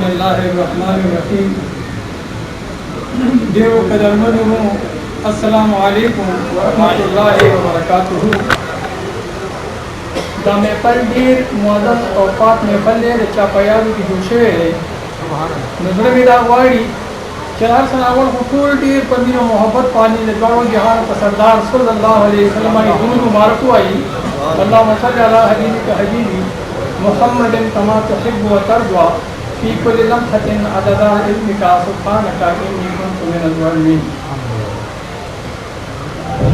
बिस्मिल्लाहिर्रहमानिर्रहीम। देव कदरमनु अस्सलामु अलैकुम वरहमतुल्लाहि वबरकातुहू। दा महफल ढेर मुअज़्ज़ज़ औक़ात महफल है चापायारू की जोशे है नजर में दा वाड़ी चलार सनावल हुकूल ढेर पमीनो मोहब्बत पानी लदवाड़ो जहान का सरदार सल्लल्लाहु अलैहि वसल्लम की दुन मुबारक आई। अल्लाहुम्मा सल्लि अला हबीबिका हबीबी मुहम्मदिन कमा तुहिब्बु व तर्ज़ा फी कुल्लि लम्हतिन अददा इल्मिका सुब्हानका इन्नी कुन्तु मिनज़ ज़ालिमीन।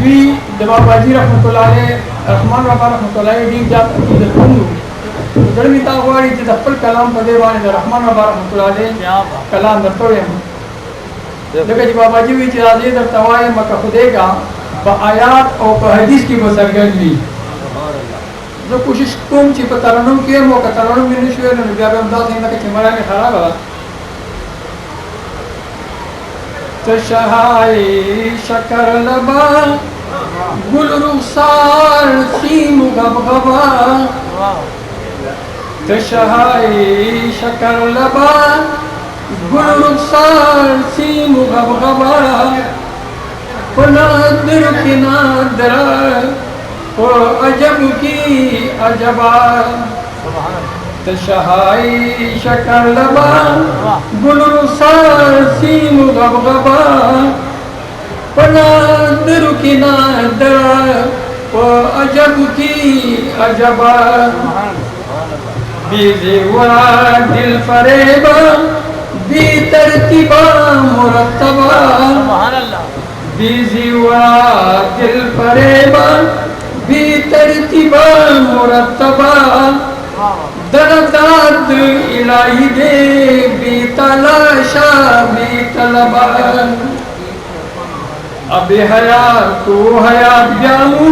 दी दबाबाजी रहमतुल्लाह अलैह रहमान रब्बा रहमतुल्लाह दी जात अकीदत कुंदू गरमी तावाड़ी द दफल कलाम पदे वाले रहमान रब्बा रहमतुल्लाह अलैह कलाम दतोए हम देखो जी बाबाजी भी चिराजे दर तवाए मका खुदेगा ब आयात और ब हदीस की बसरगर्दी जो कोशिश कुम ची पतरनुम के मो कतरनुम में निशुए न बियाबे अमदास इनका के चिमरा में खराब है तशहाई शकर लबा गुल रुखसार सीम गबगबा तशहाई शकर लबा गुल रुखसार सीम गबगबा पनादर की नादरा ओ अजब की अजबा तशहाई शकर लबा गुल रुखसार सीम गबगबा पनादर की नादरा ओ अजब की अजबा बेज़ेवरा दिल फरेबा बेतरतीबा मुरत्तबा बेज़ेवरा दिल फरेबा बेतरतीबा मुरत्तबा दरदाद इलाही दे बेतलाशा बेतलबा अब हयात ब्यामू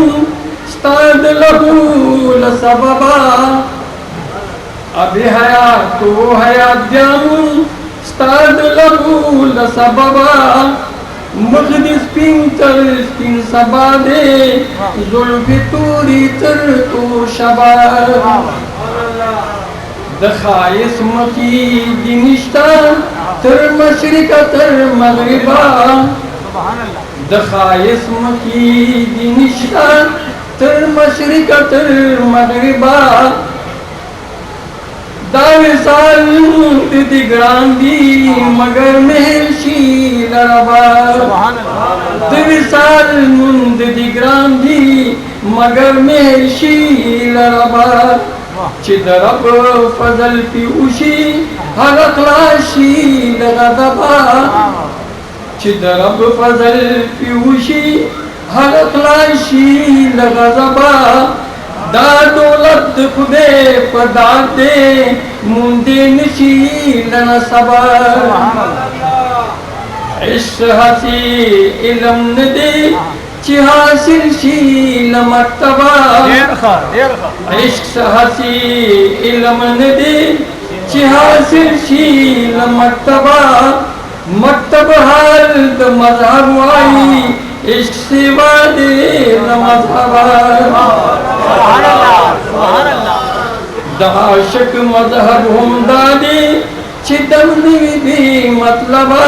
स्ताद लहूल सबबा अब हयात ब्यामू स्ताद लहूल सबबा मुखदिस पिंतर स्पिन सबा दे जुल्फी तूरी तर तो शबा दखाइस मकी दिनिश्ता तर मशरिक तर मगरिबा दखाइस मकी दिनिश्ता तर मशरिक तर मगरिबा दावे साल दीदी ग्रांदी मगर महर्षि लरबा दावे साल दीदी ग्रांदी मगर महर्षि लरबा चिदरब फजल पी उशी हरखलाशी लगदबा चिदरब फजल पी उशी हरखलाशी लगदबा दा दौलत खुदे पदार दे मुंदे नशील सबा इश्क हसी इल्म न दे चिहासिल शील मर्तबा इश्क हसी इल्म न दे चिहासिल शील मर्तबा मर्तब हाल द मजहब आई इश्क सिवा दे मजहबा दाशक मजहब हम दादी चिदम भी मतलबा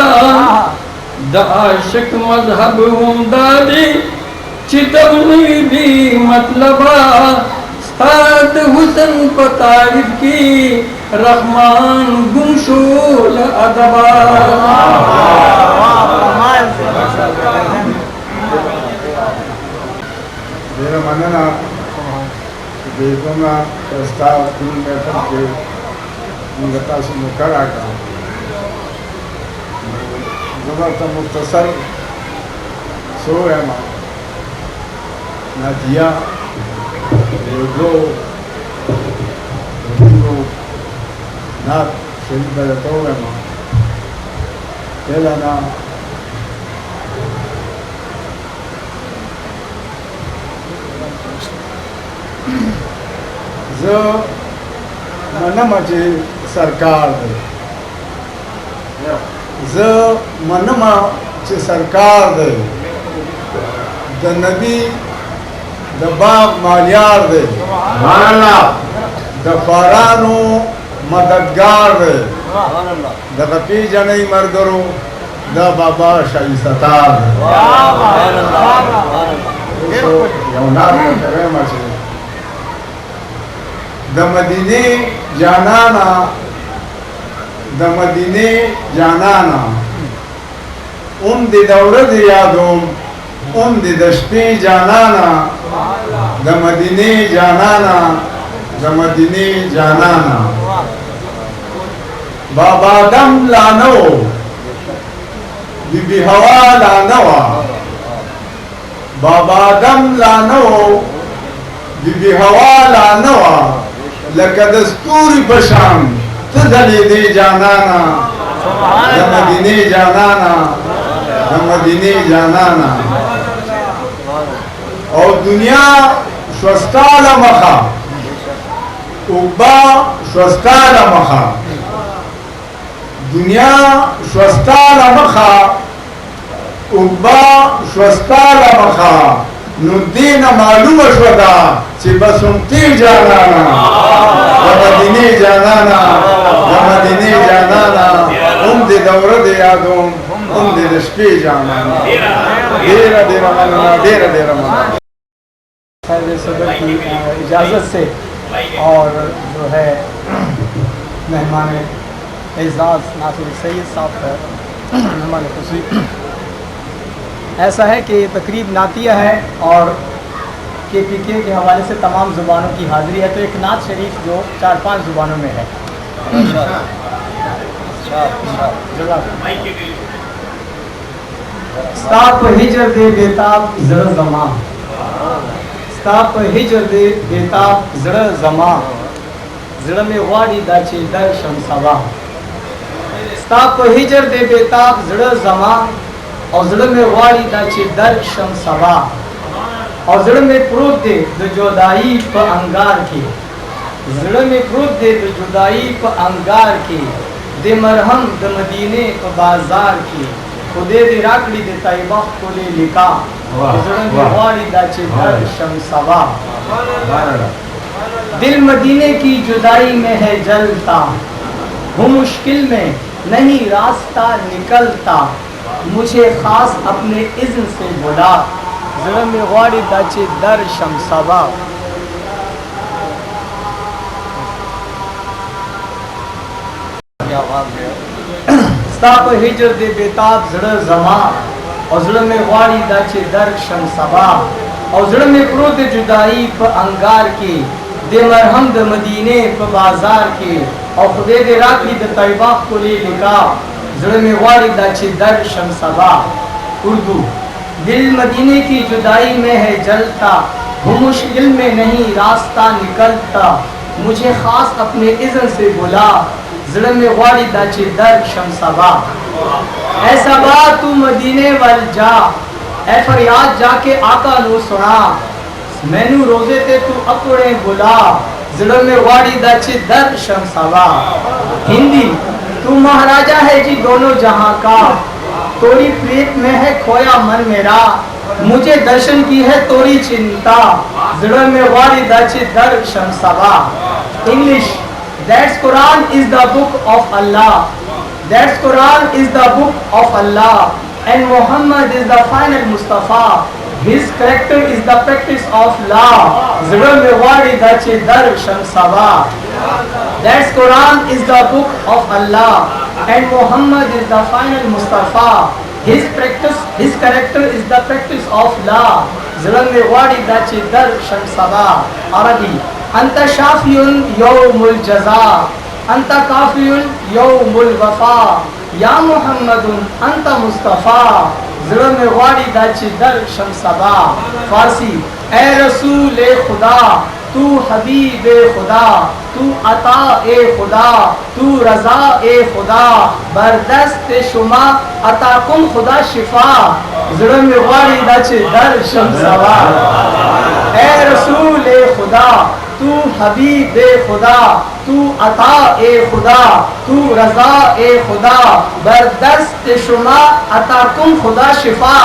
दाशक मजहब हम दादी चिदम भी मतलबा साद हुसन को तारीफ की रहमान गुमशुल अदबा मेरा मानना बेगुना प्रस्ताव कुल में करके मुगता से मुकर आका ज़बरदस्त मुख्तसर सो है माँ नदिया बेगो बेगो नाथ शेल बजतो है माँ केलाना जो मनमाची सरकार जो मनमाची सरकार the Nabi the Bagh मालियार the फारानो मददगार दगा पी जनई मर्दरो दा बाबा शाही सतार यौनार करे मचे द मदीने जानाना उन दे दौरद यादों उन दे दश्ते जानाना द मदीने जानाना बाबा दम लानो बीबी हवा लानवा बाबा दम लानो बीबी हवा लानवा लकदस्तूरी बशाम तदली दे जानाना दमदीने जानाना और दुनिया स्वस्ताला मखा उब्बा स्वस्ताला मखा दुनिया स्वस्ताला मखा उब्बा स्वस्ताला मखा नुद्दीन मालूम शोदा ची बसुमती जानाना दमदीने जानाना दे दौर दे यादों दे दश्ते जानाना देरा मना सदर की इजाज़त से और जो है मेहमान एजाज़ नासिर सैयद साहब है मेहमान खुशी। ऐसा है कि तकरीब नातिया है और KPK के हवाले से तमाम ज़ुबानों की हाज़िरी है, तो एक नात शरीफ जो 4-5 ज़ुबानों में है। स्ताप हिजर दे बेताब ज़र ज़मा स्ताप हिजर दे बेताब ज़र ज़मा ज़र में वाड़ी दाचे दर शमसवा स्ताप हिजर दे बेताब ज़र ज़मा और ज़र में वाड़ी दाचे दर शमसवा और ज़र में प्रूत दे द जुदाई प अंगार के ज़र में प्रूत दे द जुदाई प अंगार के दे मरहम द मदीने प बाजार की खुदे दे राकड़ी दे तैबा को ले लिखा ज़र में वाड़ी दाचे दर शमसवा दिल मदीने की जुदाई में है जलता हूँ मुश्किल में नहीं रास्ता निकलता मुझे खास अपने इज़्न से बुला ज़रा में वाड़ी दाचे दर शमसवा स्ताप हिजर दे बेताब ज़रा ज़मा और ज़रा में वाड़ी दाचे दर शमसवा और ज़रा में प्रोत जुदाई प अंगार की दे मरहम द मदीने प बाजार की और खुदे दे राकड़ी द तैबा को ले लिखा ज़रा में वाड़ी दाचे दर शमसवा। उर्दू दिल मदीने की जुदाई में है जलता हूँ मुश्किल में नहीं रास्ता निकलता मुझे खास अपने इज़्न से बुला ज़रा में वाड़ी दाचे दर शमसवा। ऐसा बात तू मदीने वल जा ए फरियाद जाके आका नू सुना मैनू रोजे ते तू अपने बुला ज़रा में वाड़ी दाचे दर शमसवा। हिंदी तू महाराजा है जी दोनों जहां का तोरी प्रीत में है खोया मन मेरा मुझे दर्शन की है तोरी चिंता ज़रा में वाड़ी दाचे दर शमसवा। English That's Quran is the book of Allah. That's Quran is the book of Allah. And Muhammad is the final Mustafa. His character is the practice of law. Zira mein wadi dache dar shamsava. That's Quran is the book of Allah. And Muhammad is the final Mustafa. His character is the practice of law. Zira mein wadi dache dar shamsava. Arabi Anta shafiyun yawmul jaza Anta kafiyun yawmul wafa Ya Muhammadun Anta Mustafa Zira mein wadi dache dar shamsava। फारसी ए रसूल ए खुदा तू हबीब ए खुदा तू अता ए खुदा तू रजा ए खुदा बरदस्त शुमा अता कुन खुदा शिफा ज़रा में वाड़ी दाचे दर शमसवा। ए रसूल ए खुदा तू हबीब ए खुदा तू अता ए खुदा तू रजा ए खुदा बरदस्त शुमा अता कुन खुदा शिफा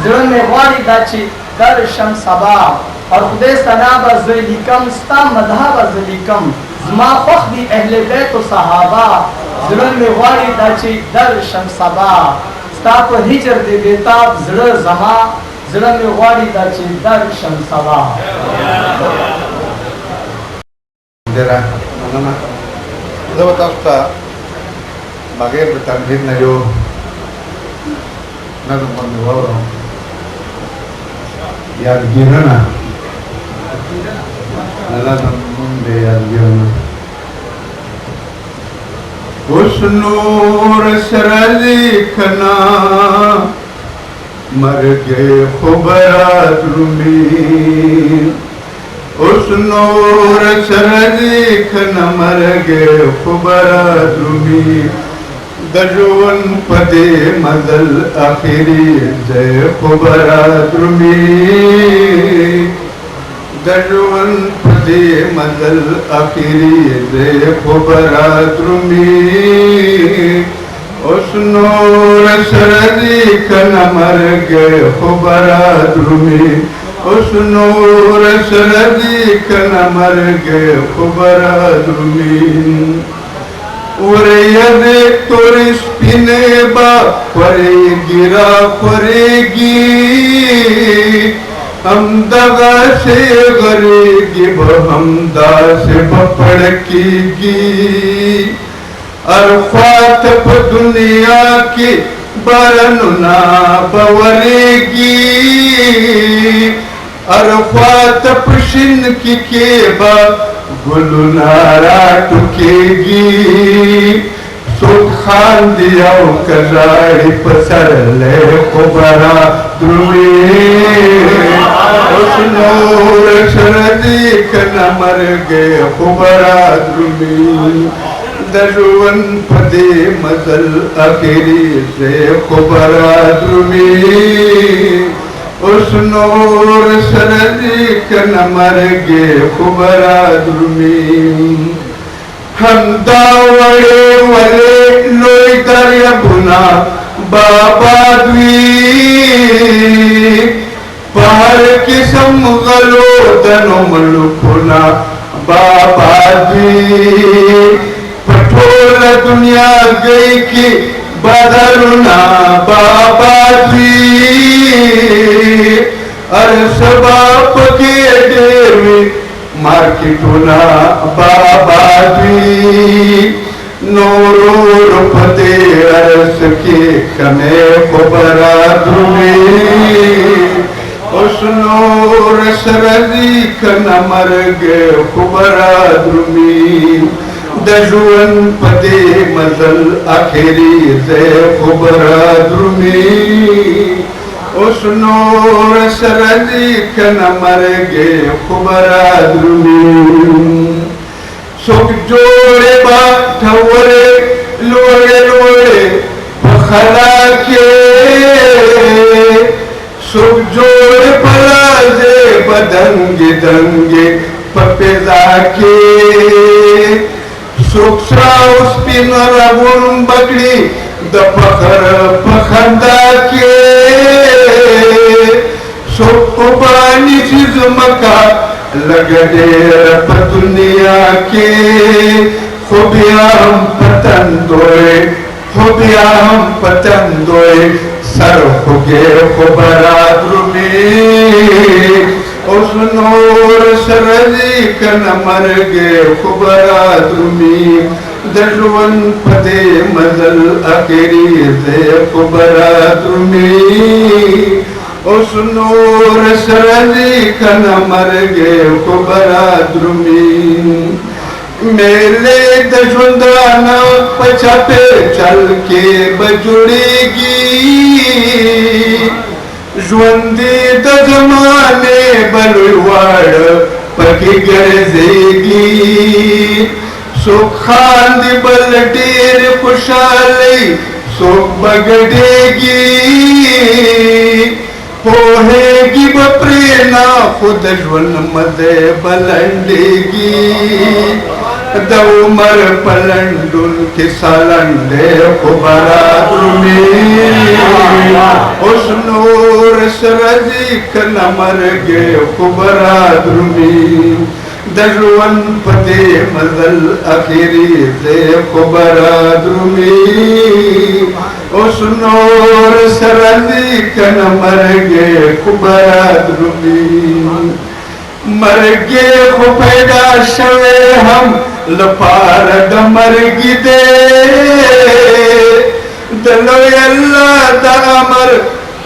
ज़रा में वाड़ी दाचे दर शमसवा। और खुदे सना बज़लिकम स्ता मधा बज़लिकम زما خوخ دی اهل بیت و صحابه زړه مې غواړي دا چې درشم سبا ستا په هجر دی بېتاب زړه زما زړه مې غواړي دا چې درشم سبا ډېره مننه زه به تاسو ته بغیر د تمهید نه یو نظم باندې واورم یادګیرونه نظم نوم دی یادګیرونه اوس نور سره لیکنا مرګ خبرات رومي اوس نور سره لیکنا مرګ خبرات رومي د ژوند په دې مزل اخري زه خبرات رومي د ژوند په دې مزل اخري زه خبرات رومي اوس نور سره لیکنا مرګ خبرات رومي اوس نور سره لیکنا مرګ خبرات رومي وريدي تورس بنبا فريگی را فريگی हम दगा से गरेगी हमदा से पड़केगी अरफात प दुनिया की बरनुना बवरेगी अरफात पशिन की केबा गुलनारा टुकेगी सुख खान दिया कजाड़ी पसर ले खुबरा द्रुमी उस नूर शरदी कना मर गए खुबरा द्रुमी दरुवन पदे मजल अखिरी से खुबरा द्रुमी उस नूर शरदी कना मर गए खुबरा द्रुमी हम दावड़े वले लोई दरिया बुना बाबा द्वी पहाड़ की समगलो दनो मलुकुना बाबा द्वी पठोल दुनिया गई की बदलुना बाबा द्वी अरसबाप के देवी मार्केटुना बाबा द्वी नूरो रूपते अरस के कमे खुबरा द्रुमी उस नूर सरदी कना मर गए खुबरा द्रुमी दजुवन पदे मजल आखिरी से खुबरा द्रुमी उस नूर सरदी कना मर गए खुबरा द्रुमी सुख जोड़े बाठवरे लोड़े लोड़े पखला के सुख जोड़े पलाजे बदंगे दंगे पपेदा के सुख साउस पिनरा बुन बकड़ी द पखर पखंदा के सुख पानी चीज मका लगडे रप दुनिया के खुबियाम पतंदोए सर खुगे खुबरा द्रुमी उस नूर सरजी कन मर गए खुबरा द्रुमी दजवन पदे मजल अकेरी से खुबरा द्रुमी उस नूर सरजी कन मर गए खुबरा द्रुमी मेले दजुंदाना पछापे चल के बजुड़ेगी ज्वंदी द जमाने बलवाड़ पकी गरजेगी सुखान दी बलटेर खुशाली सुख बगड़ेगी पोहेगी बप्रेना खुद ज्वन मदे बलंडेगी दौमर पलंडुन के सालंडे खुबरा द्रुमी उस नूर सरजी कन मर गए खुबरा द्रुमी दजवन पते मजल अखीरी से खुबरा द्रुमी उस नूर सरदी कन मर गे खुबरा द्रुमी मर गे खुपेगा शवे हम लपार दमर गिदे दलो अल्लाह दामर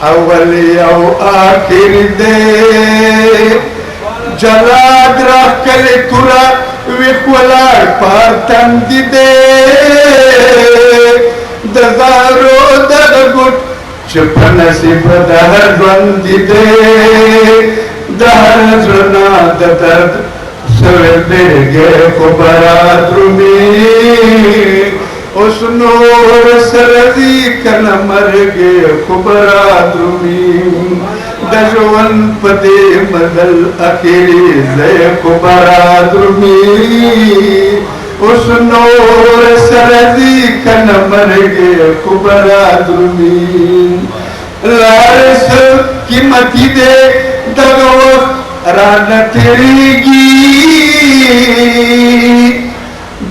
अवल औ आखिर दे जलाद राखल कुरा विखवलार पातन दिदे दजारो दरगुट चुपन सिप दहर द्वंदिदे दहर जुना दर्द सवेदे गे खुबरा द्रुमी उस नूर सरदी कन मर गे खुबरा द्रुमी दजवन पदे मदल अकेली जय खुबरा द्रुमी उस नूर सरदी कन मर गे खुबरा द्रुमी लारस की मती दे दगो रान तेरीगी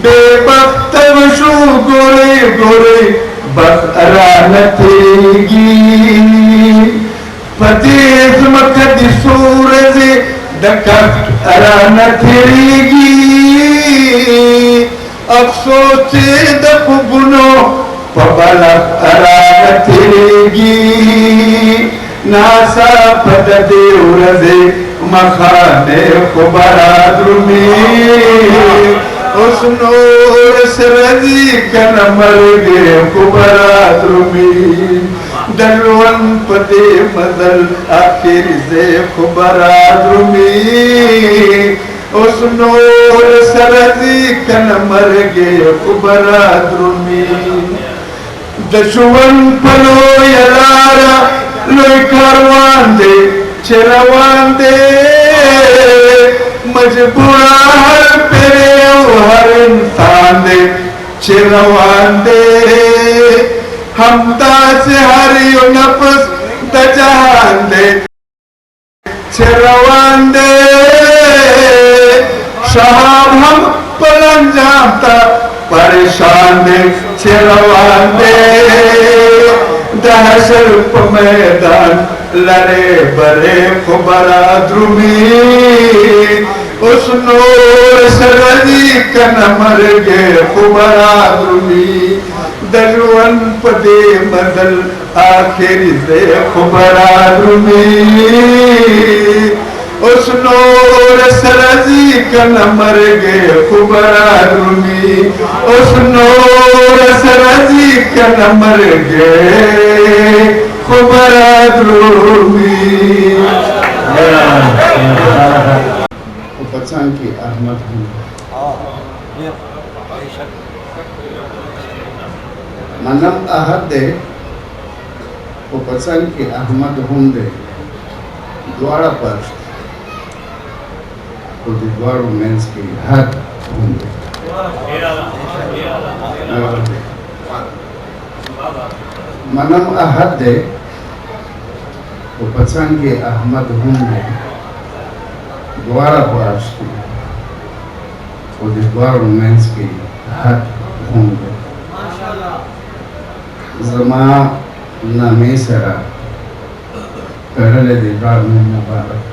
बेबख्त वशु गोरे गोरे बस रान तेरीगी पतेज मखद सूरज दकट रान तेरीगी अफसोस दफुनो पबला रान तेरीगी नासा पद देवरदे मखाने खुबरा द्रुमी उस नूर सरदी कन मर गे खुबरा द्रुमी दलवन पदे मदल आखिर से खुबरा द्रुमी उस नूर सरदी कन मर गे खुबरा द्रुमी दशवन पलो यलारा लोई कारवान दे चरवान दे मजबूरा हर पेरे हर इंसान दे चरवान दे हमदा से हर यो नफस दजान दे चरवान दे शहाब हम पलन जाता परेशान दे चरवान दे दहशर मैदान लड़े बड़े खुबरा द्रुमी उस नूर सरदी कन मर गे खुबरा द्रुमी दलवन पदे मदल आखिर से खुबरा द्रुमी उस नूर सरदी कन मर गे खुबरा द्रुमी उस नूर सरदी कन मर गे खुबरा द्रुमी उपचान की अहमद मनम अहद दे उपचान की अहमद हुंदे द्वारा पर द्वार मेंस की हद होंगे मनम अहद दे उपचंगे अहमद होंगे द्वारा पास की द्वार मेंस की हद होंगे जमा नामे सरा करले दिबार मुबारक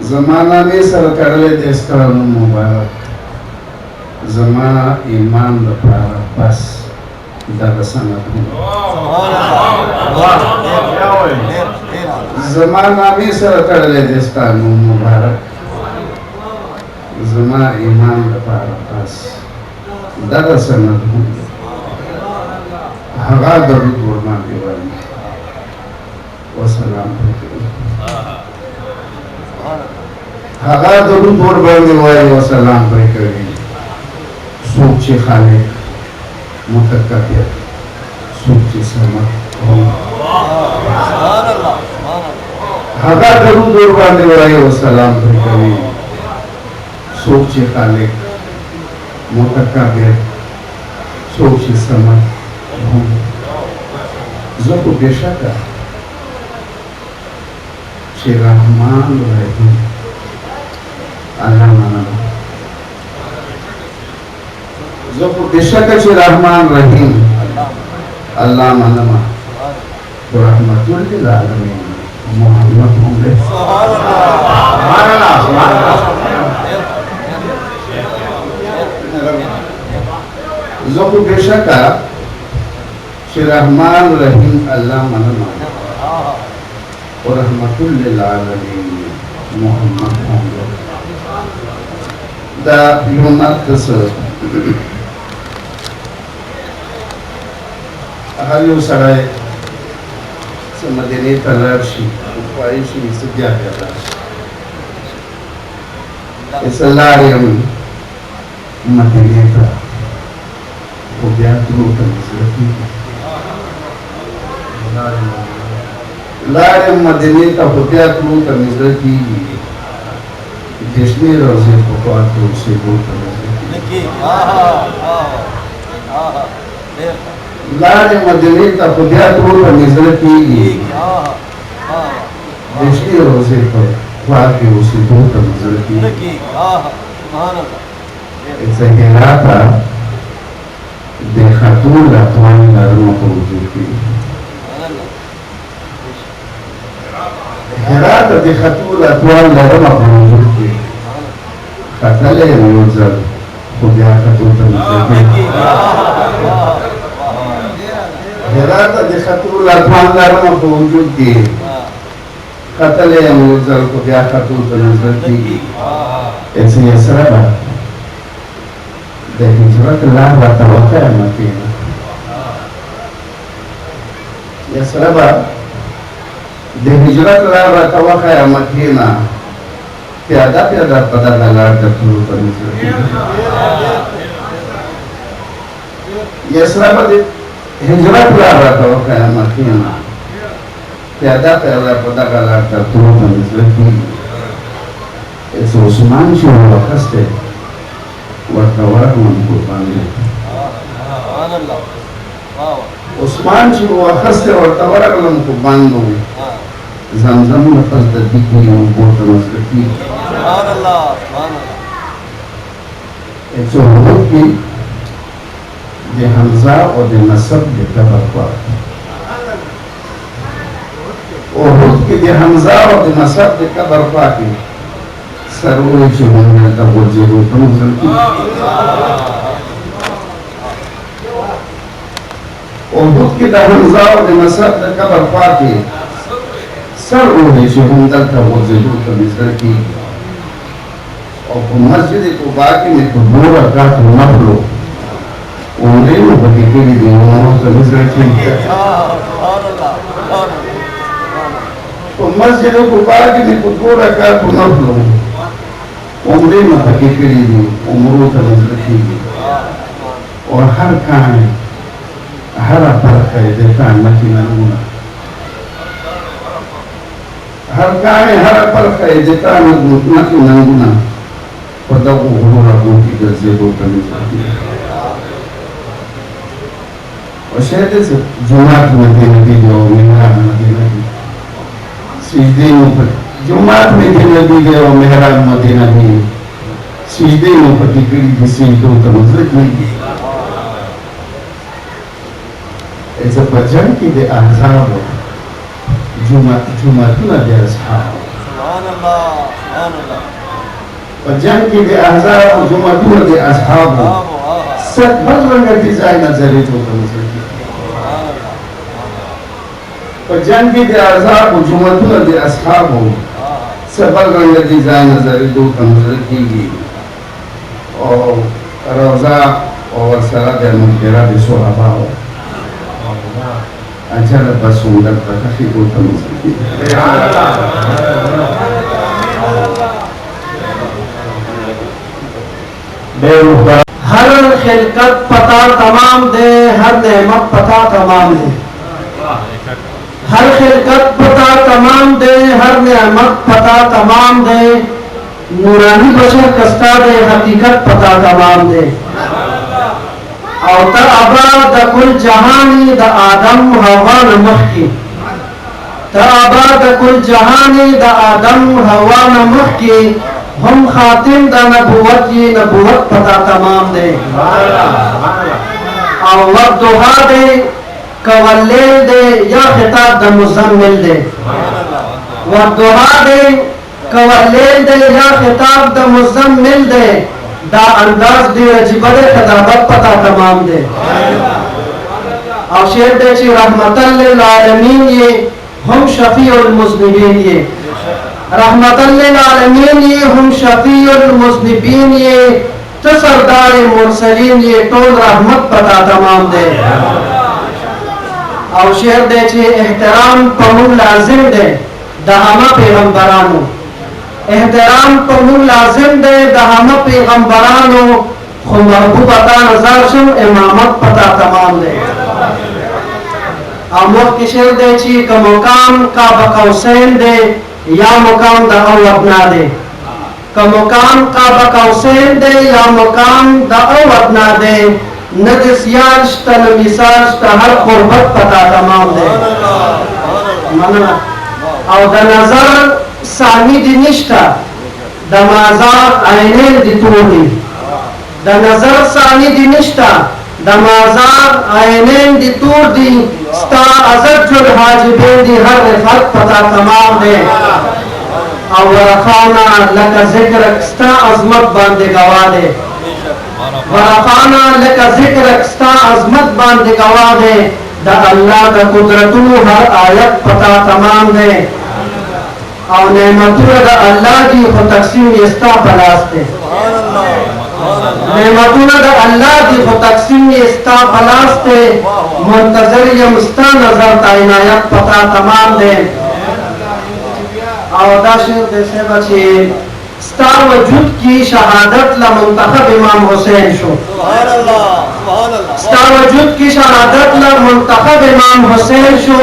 जमाना में सर करले देश का मुबारक जमाना ईमान लपारा बस दरसनत जमाना में सर करले देश का मुबारक जमाना ईमान लपारा बस दरसनत हवा दरुद बोलना दीवानी वसलाम हगा दरुद बोलने वाले वसलाम करें सूची खाले मुतक्किर सूची समझ हगा दरुद बोलने वाले वसलाम करें सूची खाले मुतक्किर सूची समझ जब बेशक रहमान रहीम अल्लाह माना जो बेशक रहमान रहीम अल्लाह माना तो रहमतुल लिल आलमीन मोहम्मद होंगे जो बेशक रहमान रहीम अल्लाह माना और रहमतुल लिल आलमीन मोहम्मद होंगे दा यूनास Ahalu sarai semadini talarshi upaishi sejahteraan. Isalariam madineta ubiatu tanzaki. Lariam madineta ubiatu tanzaki. Disney roze pokoatu sebu tanzaki. लारे मदनी तफदियात हो नजर की देशी रोजे पर वाक़ई उसी दो नजर की ऐसे हेराता देखा तू लतवान नरम को की हेराता देखा तू लतवान नरम को की कतले रोज़ खुदा का तू नजर की हेराता देखा तू लतवान नरम को की कतले रोज़ खुदा का तू नजर की ऐसे ये सरबा de hijrat la watawakal matina ya saraba de hijrat la watawakal matina tiada pada dalar tertulu penisir ya saraba de hijrat la watawakal matina tiada pada dalar tertulu penisir itu Usman syuruh kaste wartawan mengumpulkannya. Usman si wakasnya wartawan mengumpulkannya. Zam-zam lepas dari yang buat rezeki. Itu mungkin di Hamzah atau di Nasab di kabar. Oh, mungkin di Hamzah atau di Nasab di kabar pagi. Sarung cuma nak berjiru penuzul. Untuk kita Hamzah di masa kabar pagi, sarung cuma nak berjiru penuzul. और मस्जिद को बाकी में तो बोरा का तो मफलो उन्हें वो बड़ी बड़ी दीवारों से गुजर चुकी है तो मस्जिद को बाकी में तो बोरा का तो मफलो उम्र में हकीकरी दी उम्रों का नजरती और हर काम हर अपर का देता नकी नमूना हर काम हर अपर का देता नकी नमूना पता को हुआ बोटी जैसे बोलते हैं और शायद से जुमात में देने की जो मेहरा मदीना की सीधे ऊपर जुमात में देने की जो मेहरा मदीना की सीधे ऊपर की कड़ी किसी को तो मुझे नहीं ऐसा बचन की दे आज़ाद जुमात ना दे आज़ाद बचन की दे आज़ाद जुमात ना दे आज़ाद सब बदलने की जाए नजरे तो मुझे बचन की दे आज़ाद जुमात ना दे आज़ाद सबल रंग की जाए नजरे तो मुझे की और रोज़ा और सलात मुनकरा बिसुहाबा हो अच्छा बस सुंदर प्रकाशी को तमस्की हर खिलकत पता तमाम दे हर नेमत पता तमाम दे हर खिलकत पता तमाम दे हर नेमत पता तमाम दे नूरानी बशर कस्ता दे हकीकत पता तमाम दे और तअबा द कुल जहानी द आदम हवा नमख की तअबा द कुल जहानी द आदम हवा नमख की हम खातिम दा नबूवत ये नबूवत पता तमाम दे और वक्त दुहा दे कवल्लेल दे या खिताब दा मुज़म्मिल दे वक्त दुहा दे कवल्लेल दे या खिताब दा मुज़म्मिल दे दा अंदाज दे अजीबरे खिताबत पता तमाम दे और शेर दे ची रहमतल लिल आलमीन ये हम शफीउल मुज़निबीन ये रहमतल लिल आलमीन ये हम शफीउल मुज़निबीन ये तो सरदार मुरसलीन ये टोल रहमत पता तमाम दे और शेर दे ची एहतराम पमुल लाजिम दे दहामा पैगंबरानो एहतराम पमुल लाजिम दे दहामा पैगंबरानो खु महबूब अता नज़र शुम इमामत पता तमाम दे और के शेर दे ची का मुकाम का बकौसैन दे या मुकाम दा अवना दे का मुकाम का बकौसैन दे या मुकाम दा अवना दे नदिसियाश तन मिसाज ता हर कुर्बत पता तमाम दे मनना और दा नजर सानी दिनिश्ता दा माजार आयनेल दितूरी दा नजर सानी दिनिश्ता दा माजार आयनेल दितूर दी स्ता अज़जुल हाजिबीन दी हर रिफत पता तमाम दे और वरखाना लका ज़िक्रक स्ता अज़मत बांधे गवा दे वरखाना लका ज़िक्रक स्ता अज़मत बांधे गवा दे दा अल्लाह दा कुदरतू हर आयत पता तमाम दे और नेमतू दा अल्लाह की खु तक़सीम यस्ता पलास्ते नेमतू दा अल्लाह की खु तक़सीम यस्ता पलास्ते मुंतज़र यमस्ता नज़र ताइनायत पता तमाम दे और दाशिर दे से बचे स्ता वजूद की शहादत ला मुंतखब इमाम हुसैन शो स्ता वजूद की शहादत ला मुंतखब इमाम हुसैन शो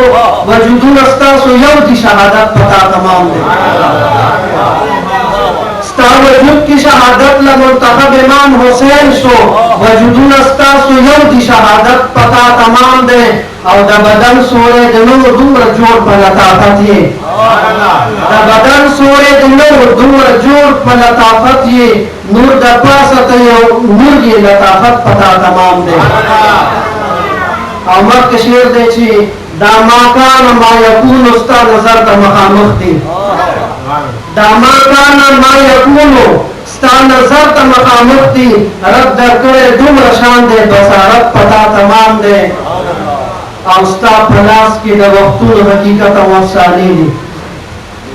वजूदुल अस्ता सो यौ की शहादत पता तमाम दे स्ता वजूद की शहादत ला मुंतखब इमाम हुसैन शो वजूदुल अस्ता सो यौ की शहादत पता तमाम दे और दा बदन सोरे दिनों दूर जोड़ पर लताफत ये दा बदन सोरे दिनों दूर जोड़ पर लताफत ये नूर दा पासत ये नूर ये लताफत पता तमाम दे और मत के शेर दे ची दामाकान मा यकून उस्ता नजर दा मखामुख्ती दामाकान मा यकून उस्ता नजर दा मखामुख्ती रब दर करे दूर शान दे बसारत पता तमाम दे औस्ता पलास के दवक्तुल हकीकत और अफसानी दी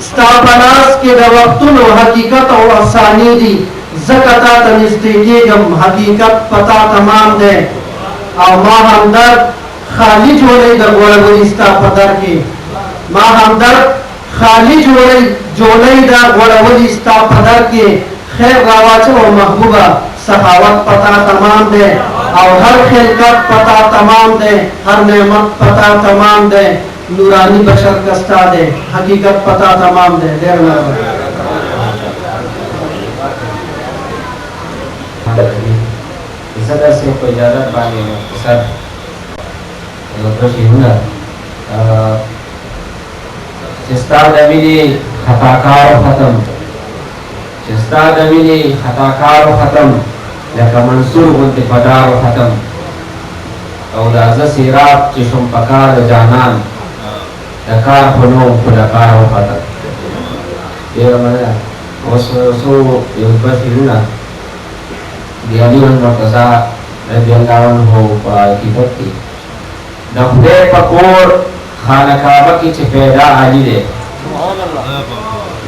स्ता पलास के दवक्तुल हकीकत और अफसानी दी ज़कता तनिस्तेगी गम हकीकत पता तमाम दे और माँ हमदर्द खाली जोड़े दगोड़े इस्ता पदर के माँ हमदर्द खाली जोड़े दगोड़े इस्ता पदर के खैर गावाच और महबूबा सखावत पता तमाम दे और हर खिलकत पता तमाम दे हर नेमत पता तमाम दे नूरानी बशर कस्ता दे हकीकत पता तमाम दे देर सदर से कोई इजाज़त बानी सर बशीरुना चिस्ता दमिनी खताकार ख़त्म चिस्ता दमिनी खताकार ख़त्म लका मंसूर बुनते पदार ख़त्म और आज़ा सिराब चिशम पकार जानान लकार फनो खुलकार ख़त्म ये रमज़ा वसो बशीरुना दियाली वन मर्तज़ा रज़ियल्लाहु अन्हु किताब की नखदे पकोर खाना काबा की चपेड़ा आली दे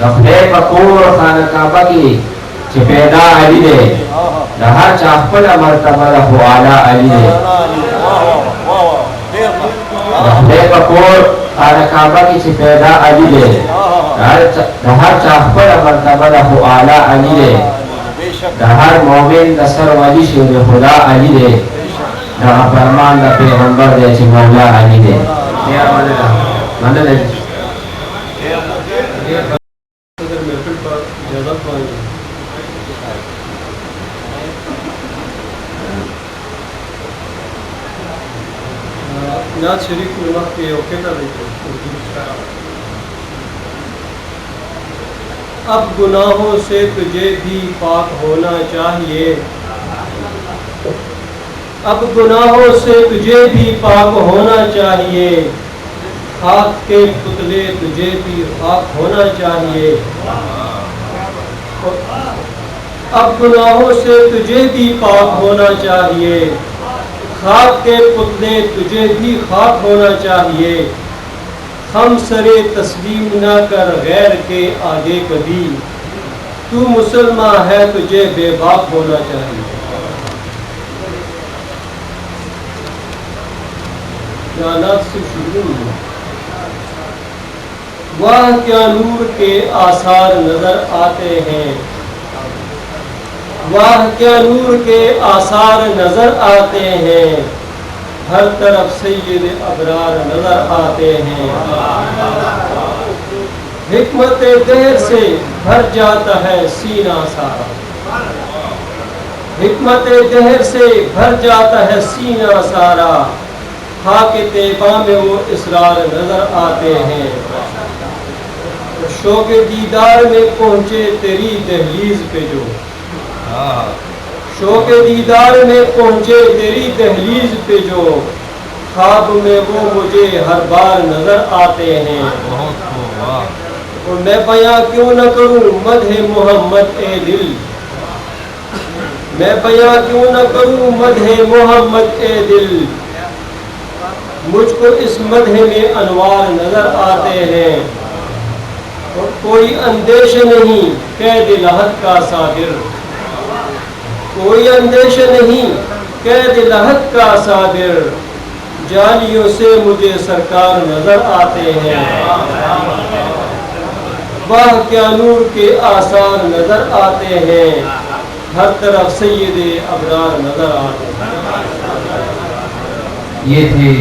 नखदे पकोर खाना काबा की चपेड़ा आली दे हर चाहपल मर्तबा हो आला आली दे नखदे पकोर खाना काबा की चपेड़ा आली दे हर चाहपल मर्तबा हो आला आली दे हर मोमिन दसर वाली शेर खुदा आली दे ना फरमान दा पैगंबर दे ची मौला आली दे या मदद ना शरीक में वक्त के ओके कर रही अब गुनाहों से तुझे भी पाक होना चाहिए, अब गुनाहों से तुझे भी पाक होना चाहिए, खाक के पुतले तुझे भी खाक होना चाहिए। अब गुनाहों से तुझे भी पाक होना चाहिए, खाक के पुतले तुझे भी खाक होना चाहिए। हम सरे तस्लीम न कर गैर के आगे कभी, तू मुसलमान है तुझे बेबाक होना चाहिए। से शुरू वाह क्या नूर के आसार नजर आते हैं, वाह क्या नूर के आसार नजर आते हैं, हर तरफ सैयद अबरार नजर आते हैं। हिकमत देर से भर जाता है सीना सारा, हिकमत देर से भर जाता है सीना सारा, खाके तैबा में वो इसरार नजर आते हैं। शौक दीदार में पहुंचे तेरी दहलीज पे जो, शौक दीदार में पहुंचे तेरी दहलीज पे जो, ख्वाब में वो मुझे हर बार नजर आते हैं। और मैं बयां क्यों न करूं मदह मोहम्मद ए दिल, मैं बयां क्यों न करूं मदह मोहम्मद ए दिल, मुझको इस मदह में अनवार नजर आते हैं। और कोई अंदेश नहीं कैद लहद का सादिर, कोई अंदेश नहीं कैद लहद का सादिर, जालियों से मुझे सरकार नजर आते हैं। वाह क्या नूर के आसार नजर आते हैं, हर तरफ सैयद अबरार नजर आते हैं। ये थे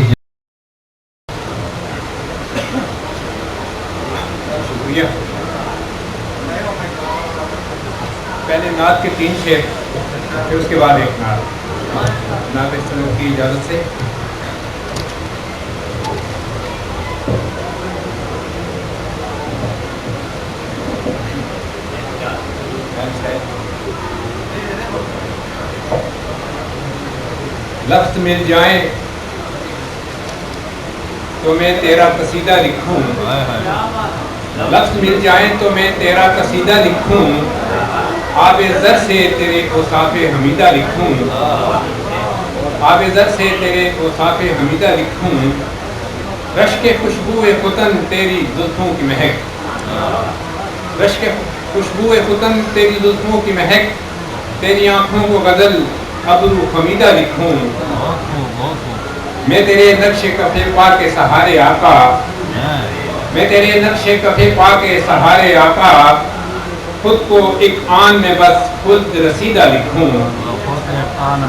पहले नात के 3 शेर, फिर उसके बाद एक नात इस तरह की इजाज़त से। लफ्ज़ मिल जाए तो मैं तेरा कसीदा लिखूं, लफ्ज़ मिल जाए तो मैं तेरा कसीदा लिखूं, आबे ज़र से तेरे औसाफ़े हमीदा लिखूं, आबे ज़र से तेरे औसाफ़े हमीदा लिखूं, रश्क खुशबू खुतन तेरी जुल्फ़ों की महक, रश्क खुशबू खुतन तेरी जुल्फ़ों की महक, तेरी आँखों को गज़ल अबरू हमीदा लिखूं। मैं तेरे नक्शे कफ़े पा के सहारे आका, मैं तेरे नक्शे कफ़े पा के सहारे आका, खुद को एक आन में बस खुद रसीदा लिखूं,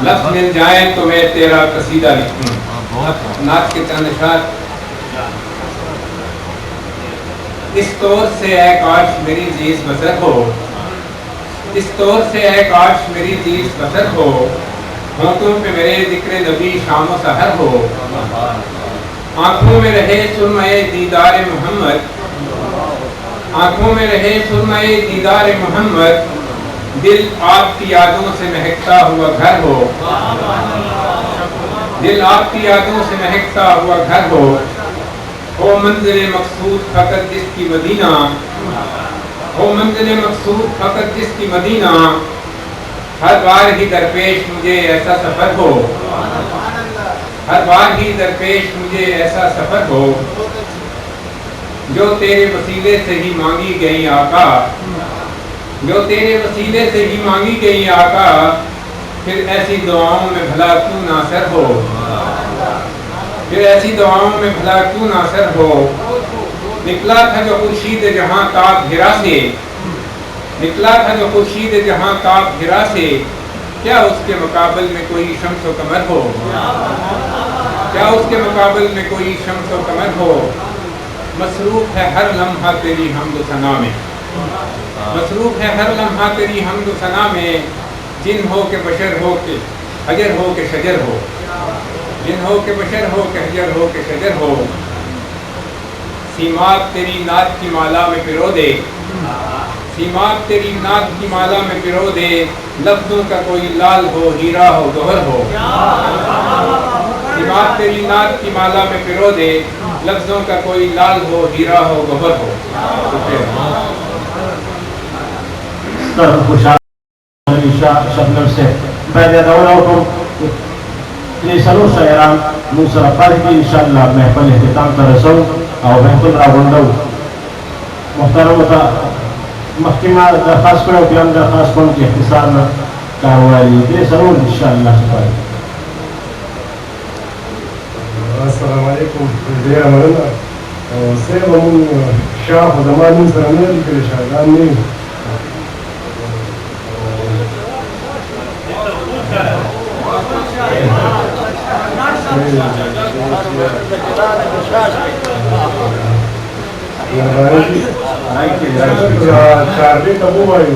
लफ्ज़ मिल जाए तो मैं तेरा कसीदा लिखूं। नात के चंद अशआर। इस तौर से है काश मेरी जीस बसर हो, इस तौर से है काश मेरी जीस बसर हो, होंठों पे मेरे जिक्र नबी शाम सहर हो, आँखों में रहे सुरमए दीदार मोहम्मद, आँखों में रहे सुरमए दीदार मोहम्मद, दिल आपकी यादों से महकता हुआ घर हो, दिल आपकी यादों से महकता हुआ घर हो मंजिल मकसूद फकत जिसकी मदीना, हो मंजिल मकसूद फकत जिसकी मदीना, हर बार ही दरपेश मुझे ऐसा सफ़र हो, हर बार ही दरपेश मुझे ऐसा सफ़र हो, जो तेरे वसीले से ही मांगी गई आका, जो तेरे वसीले से ही मांगी गई आका, फिर ऐसी दुआओं में भला क्यों नासर हो, फिर ऐसी दुआओं में भला क्यों नासर हो। निकला था जो खुर्शीद जहां ताब हिरा से, निकला था जो खुर्शीद जहां ताब हिरा से, क्या उसके मुकाबल में कोई शम्स व कमर हो, क्या उसके मुकाबल में कोई शम्स व कमर हो। मसरूफ है हर लम्हा तेरी हमद सना में, मसरूफ है हर लम्हा तेरी हमद सना में, जिन हो के बशर हो के हजर हो के शजर हो, जिन हो के बशर हो के हजर हो के शजर हो। सीमात तेरी नात की माला में पिरो दे, सीमात तेरी नात की माला में पिरो दे, लफ्जों का कोई लाल हो, हीरा हो, गौहर हो। सीमात तेरी नात की माला में पिरो दे, लफ्जों का कोई लाल हो, हीरा हो, गौहर हो। शबनम से पहले सलो शायरान मुसर अब्बास की इंशाअल्लाह महफिल इख्तिताम का रसो और महफिल रावंडो मुहतरम था महकमा दरखास्त करो कि हम दरखास्त कौन के इख्तिसार में कार्रवाई दे सलो इंशाअल्लाह। अस्सलाम वालेकुम देर मरना से हम शाह जमान सरमन के शाहजान ने चार्ली तबू भाई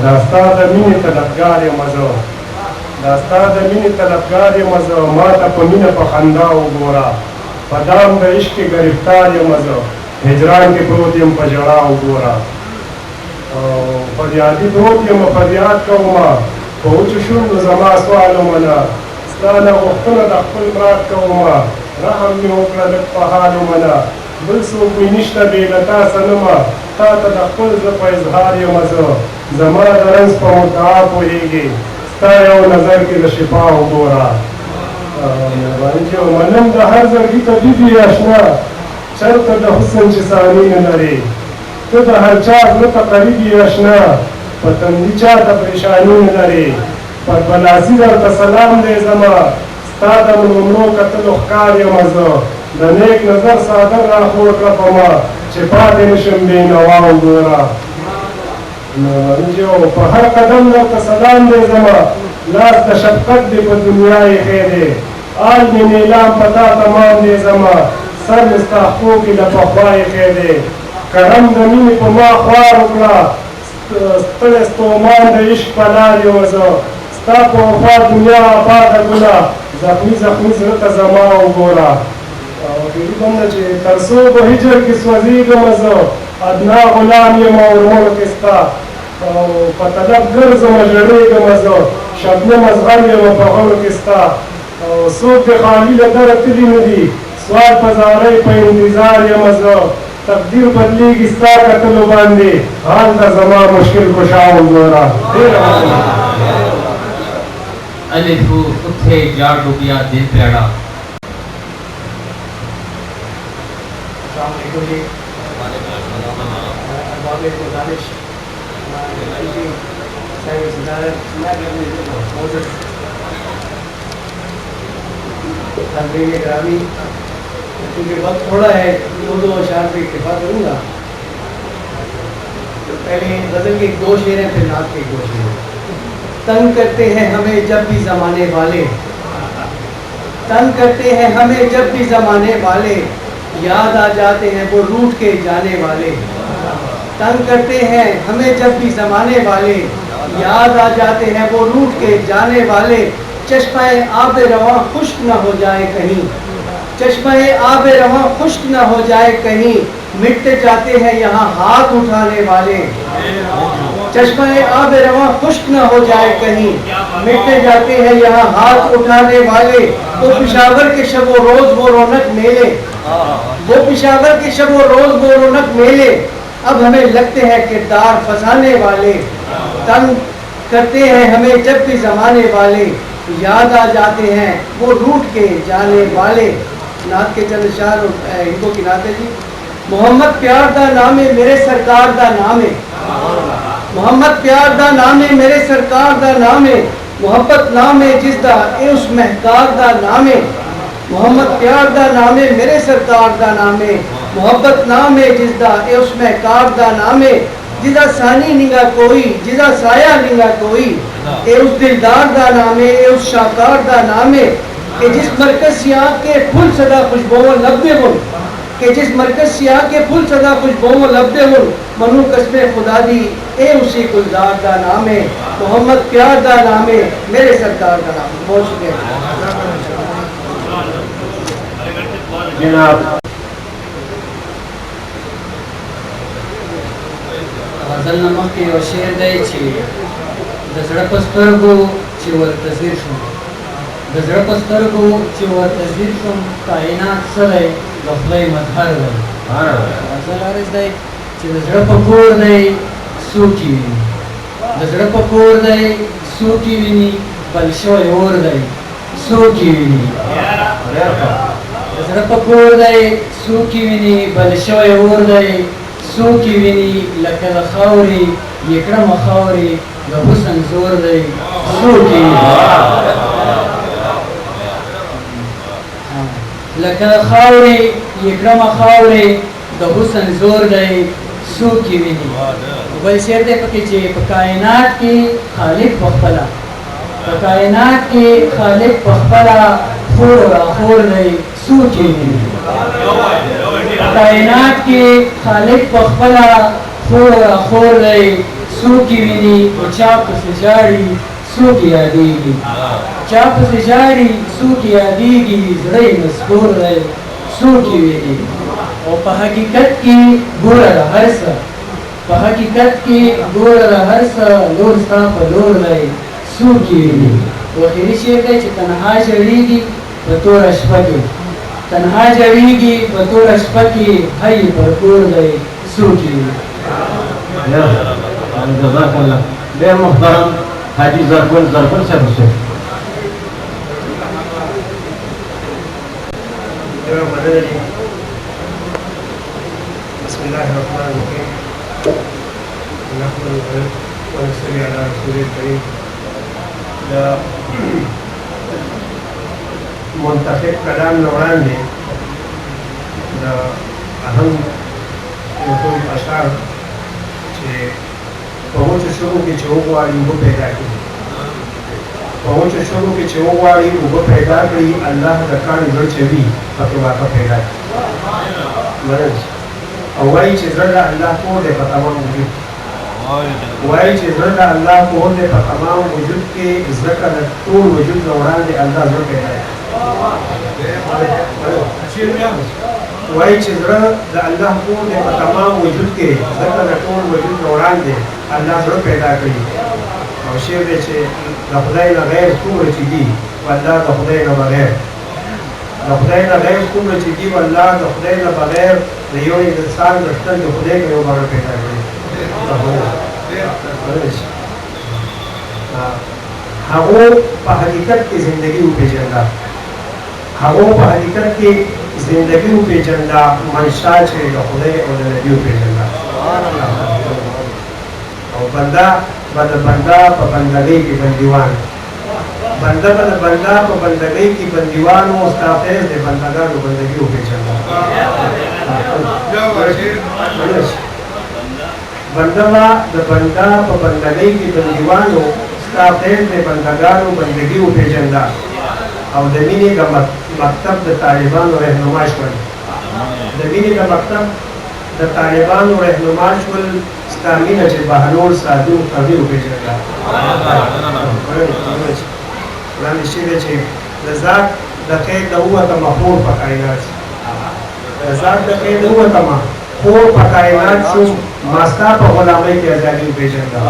दास्ता ज़मीन तलबगार मज़ो दास्ता ज़मीन तलबगार मज़ो माता पमीन पखंदा गोरा पदाम द इश्क गिरफ्तार मज़ो हिजरान के प्रोतियम पजड़ा गोरा फरियादी प्रोतियम फरियाद कौमा पहुँच शुन जमा सवाल मना स्नाना वक्तन दखल मराद कौमा रहम में होकर पहाड़ मना बलसो मिनिश्ता बेलता सनमा ता तदखल ज़ इज़हार मज़ो जमा दरंस पहुँचा पोहेगे स्तायो नजर के शिफा गोरा मनम द हर जर्गी तबीबी अशना शर्त द हुस्न चिसानी नरे तो द हर चाक न तकरीबी अशना पतंदिचा द परेशानी नरे पर बलासी दर तसलाम दे जमा स्ताद मनो कतल ख़ार मज़ो द नेक नजर सादर राखोट रफमा छिपा देनशम बेनवा गोरा जो हर कदम दर तसलाम दे जमा लास द शफ़क़त दे पर दुनिया खेदे आज में नीलाम पता तमाम दे जमा सर मुस्ताहकों की लपखवाए खेदे करम ज़मीन पमा ख्वार उकला स्तोमान द इश्क पलार वज़ो स्ता को वफा दुनिया आबाद गुला ज़ख्मी ज़ख्मी ज़रत ज़मा गोरा तरसो को हिजर किस वजीर मज़ो अदना गुलाम ये मौरमों किस्ता पतलब गर्ज मजरे के मज़ो शब्द मज़हर ये मफ़हर किस्ता सूख खाली लदर तिली नदी स्वाद पजारे पे इंतजार ये मज़ो तकदीर बदली किस्ता कतलो बांधे हाल का जमा मुश्किल कुशाओ गोरा अलिफू उठे जाड़ रुपया दिन प्यारा ग्रामी क्योंकि वक्त थोड़ा है दो अशार पे इत्तेफा करूँगा। तो पहले गज़ल के 2 शेर हैं फिर नात के 2 शेर। तंग करते हैं हमें जब भी ज़माने वाले, तंग करते हैं हमें जब भी ज़माने वाले, याद आ जाते हैं वो रूठ के जाने वाले। तंग करते हैं हमें जब भी ज़माने वाले, याद आ जाते हैं वो रूठ के जाने वाले। चश्मे आब रवां खुश्क न हो जाए कहीं, चश्मे आब रवां खुश्क न हो जाए कहीं, मिटते जाते हैं यहाँ हाथ उठाने वाले। चश्मे आब रवां खुश्क न हो जाए कहीं, मिटते जाते हैं यहाँ हाथ उठाने वाले। वो पिशावर के शब व रोज़ वो रौनक मेले, वो पिशावर के शब व रोज़ वो रौनक मेले, अब हमें लगते हैं किरदार फंसाने वाले। तंग करते हैं हमें जब भी ज़माने वाले, याद आ जाते हैं वो रूठ के जाने वाले। नात के चंद शार इनको की नात है जी। मोहम्मद प्यार दा नाम है मेरे सरकार दा नाम है, मोहम्मद प्यार दा नाम है मेरे सरकार दा नाम है, मोहब्बत नाम है जिसदा ए उस महकार दा नाम है। मोहम्मद प्यार दा नाम है मेरे सरकार दा नाम है, मोहब्बत नाम है जिसदा ए उस महकार दा नाम है। जिदा सानी निगा कोई जिदा साया निगा कोई, ए उस दिलदार दा नाम है ए उस शाकार दा नाम है। कि जिस मरकज सियाह के फुल सदा खुशबुओं लबदे बुन, कि जिस मरकज सियाह के फुल सदा खुशबुओं लबदे बुन, मनु कसमे खुदा दी ए उसी गुलजार दा नाम है। मोहम्मद प्यार दा नाम है मेरे सरकार दा नाम है। बहुत शुक्रिया जनाब। غزل نه مخکې یو شعر دی چې د زړه په سترګو چې ورته ځیر شوم د زړه په سترګو چې ورته ځیر شوم کائنات څه دی د خدای مظهر دی غزل عرض دی چې د زړه په کور دی څوک یې ویني د زړه په کور دی څوک یې ویني بل شوی اور دی څوک یې ویني د زړه په کور دی څوک یې ویني بل شوی اور دی څوک یې ویني لکه د خاورې یې کړمه خاورې د حسن زور دی څوک یې ویني لکه د خاورې یې کړمه خاورې د حسن زور دی څوک یې ویني بل شعر دی پکې چې په کائنات کې خالق پخپله په کائنات کې خالق پخپله خور راخور دی څوک یې ویني په کائنات کې خالق پخپله خور راخور دی څوک یې ویني او چا پسې ژاړي څوک یې یادېږي چا پسې ژاړي څوک یې یادېږي زړه یې مسکور دی څوک یې ویني او په حقیقت کې ګوره د هر څه په حقیقت کې ګوره د هر څه لور ستا په لور دی څوک یې ویني اخري شعر دی چې تنها ژړېږي په توره شپه کې تنها ژړېږي په توره شپه کې هی پر کور دی څوک یې ویني جزاک الله ډېر محترم حاجي زرګل صاحب اوسئ بسم الله الرحمن الرحيم نحمده ونصلي على رسوله الكريم دا منتخب کلام نه وړاندې د اهم یو اشعار چې په وچو شګو کې چې وغواړي اوبه پیدا کړي په وچو شګو کې چې وغواړي اوبه پیدا کړي الله د کاڼي زړه چې وي پکې واقع پیدا کړي او وایي چې زړه د الله کور دی په تمام وجود وایي چې زړه د الله کور دی په تمام وجود کې ځکه د ټول وجود نه وړاندې الله زړه پیدا کړي وایي چې زړه د الله کور دی په تمام وجود کې ځکه د ټول وجود نه وړاندې الله زړه پیدا کړي او شعر دی چې د خدای نه غیر څومره چې دي والله د خدای نه بغیر د خدای نه غیر څومره چې دي والله د خدای نه بغیر د یو انسان د شتن د خدای نه یو بغیر پیدا کړي هغو په حقیقت کې زندگی وپېژنده هغو په حقیقت کې زندگی وپېژنده منشا چې د خدای او د نبي وپېژنده او بنده به د بنده په بندګۍ کې بندیوان بنده به د بنده په بندګۍ کې بندیوان و ستا فیض د بندګانو بندګي وپېژنده بنده به د بنده په بندګۍ کې بندیوان و ستا فیض د بندګانو بندګي وپېژنده او د مینې د مکتب د طالبانو رهنما شول د مینې د مکتب د طالبانو رهنما شول ستا مینه چې بهلول صادق قوي وپېژنده وړاندې شوی دی چې د ذات د قید نه ووتمه خور په کائنات د ذات د قید نه ووتمه خور په کائنات شوم ما ستا په غلامۍ کې ازادي وپېژنده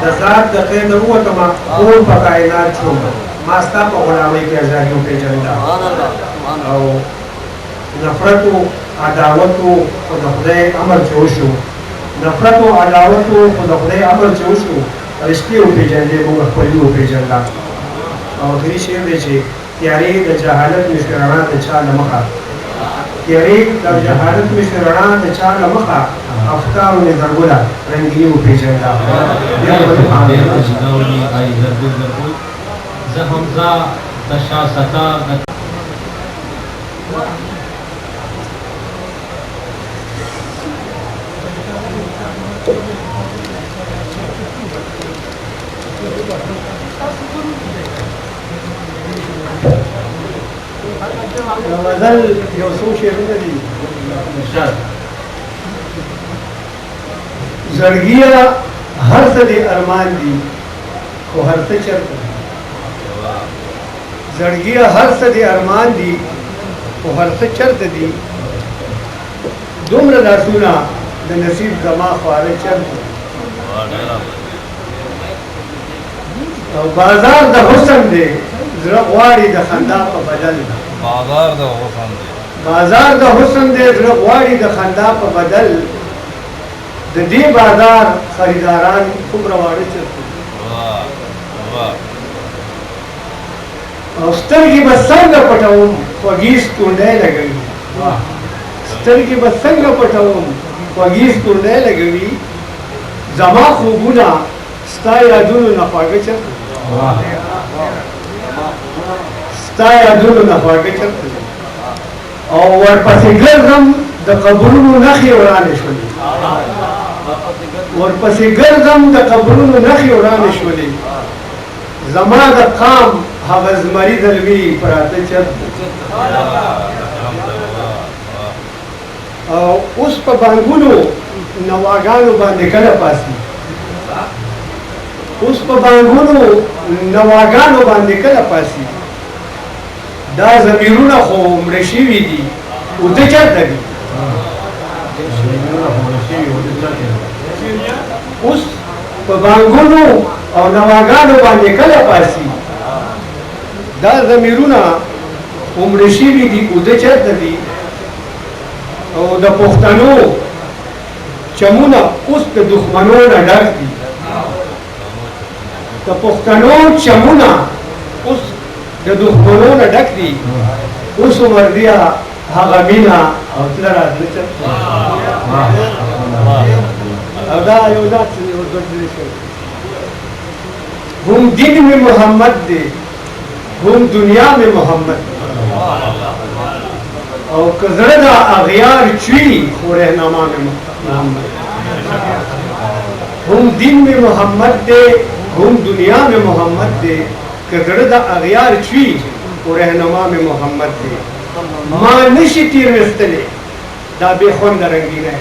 د ذات د قید نه ووتمه خور په کائنات شوم ما ستا په غلامۍ کې ازادي وپېژنده او نفرت و عداوت و خو د خدای امر چې وشو نفرت و عداوت و خو د خدای امر چې وشو رشتې وپېژندې موږ خپلې وپېژنده او آخري شعر دی چې تیارې د جهالت مې شوې رڼا د چا له مخه تیارې د جهالت مې شوې رڼا د چا له مخه افکارو مې زرګله رنګیني وپېژنده زه حمزه د شاه ستار غزل یو څو شعرونه دي زړګیه هر څه دې ارمان دي خو هر څه چرته زړګیه هر څه دې ارمان دي خو هر څه چرته دي دومره لاسونه د نصیب زما خواره چرته او بازار د حسن دی زړه غواړي د خندا په بدل بازار د حسن دی زړه غواړي د خندا په بدل د دې بازار خریداران کومره واړه چرته او سترګې به څنګه پټوم خوږې ستونډۍ لګوي سترګې به څنګه پټوم خوږې ستونډۍ لګوي زما خوبونه ستا یادونو نه خواږه چرته ستا یادونو نه خواږه چرته او ورپسې ګرځم د قبرونو نښې ورانې شولې ورپسې ګرځم د قبرونو نښې ورانې شولې زما د قام هغه زمري دلوي پراته چرته او اوس په بانګونو نواګانو باندې کله پاسي اوس په بانګونو نواګانو باندې کله پاسي دا زمیرونه خو مړه شوي دي اوده چرته دي اوس په بانګونو او نواګانو باندې کله پاسي دا زمیرونه مړه شوي دي اوده چرته دي او د پښتنو چمونه اوس د دښمنو نه ډک دي د پښتنو چمونه اوس د دښمنو نه ډک دي اوس وردیا هغه مینا او تل راځي او دا یو ذات ورته هم دین میں محمد دے هم دنیا میں محمد او کزړه دا اغیار چوي خو رهنما میں محمد هم دین میں محمد دے هم دنیا میں محمد دے کزړه دا اغیار چوي خو رهنما میں محمد دے ما نشي تیر وستلې دا به خوند رنگینه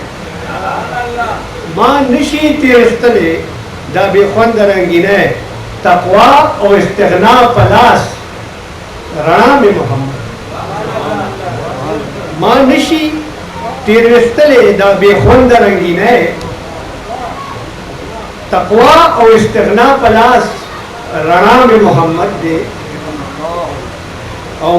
ما نشي تیر وستلې دا به خوند رنگینه تقوا او استغنا پلاس رڼا میں محمد ما نشي تیر وستلې دا به خوند رنگینه تقوا او استغنا پلاس رڼا میں محمد دے او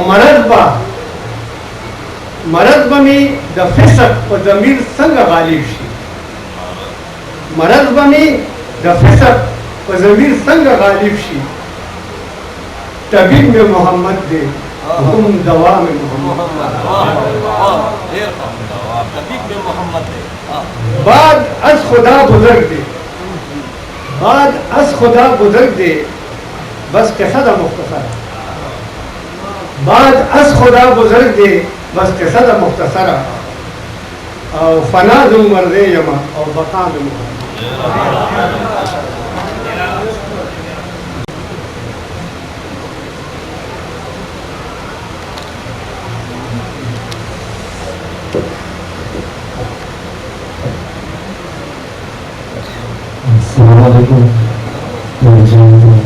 مرض بمی د فسق په ضمیر څنګه غالب شي مرض بمی د فسق په ضمیر څنګه غالب شي طبیب میں محمد دے هم دوا میں محمد بعد از خدا بزرگ دے بعد از خدا بزرگ دے بس قصہ دا مختصر بعد از خدا بزرگ دے بس قصہ دا مختصر او فنا دو مرده یما او بقا دو محمد السلام عليكم ورحمة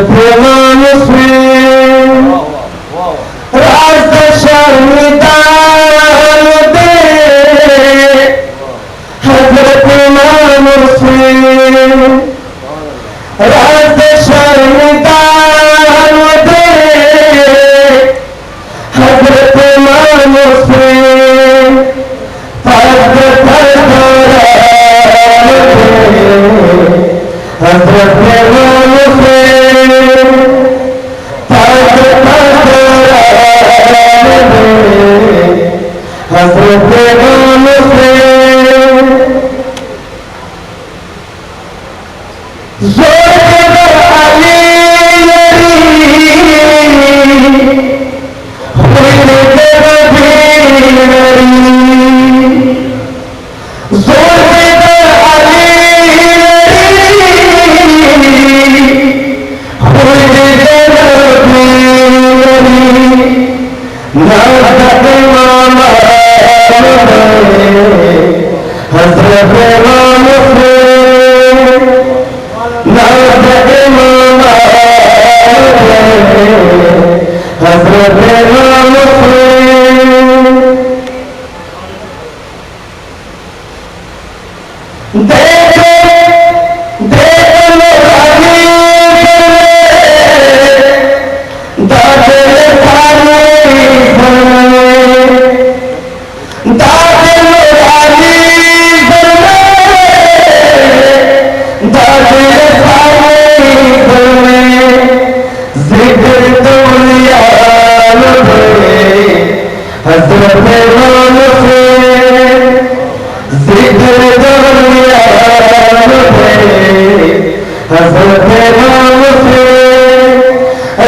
हजरत इमाम हुसैन राज शर्मिदान दे हजरत इमाम हुसैन राज शर्मिदान दे हजरत इमाम हुसैन फर्द हजरत इमाम हुसैन फर्द हजरत इमाम हुसैन जोर के दर अली हुई के रबी जोर के दर अली हुई के रबी नाज़त इमाम हजरत इमाम हुसैन नाज़त इमाम हजरत इमाम हुसैन देखे देख लो अली दादे सारे दादे लो अली दादे सारे जिक्र दुनिया हजरत इमाम हुसैन जिक्र दुनिया हजरत इमाम हुसैन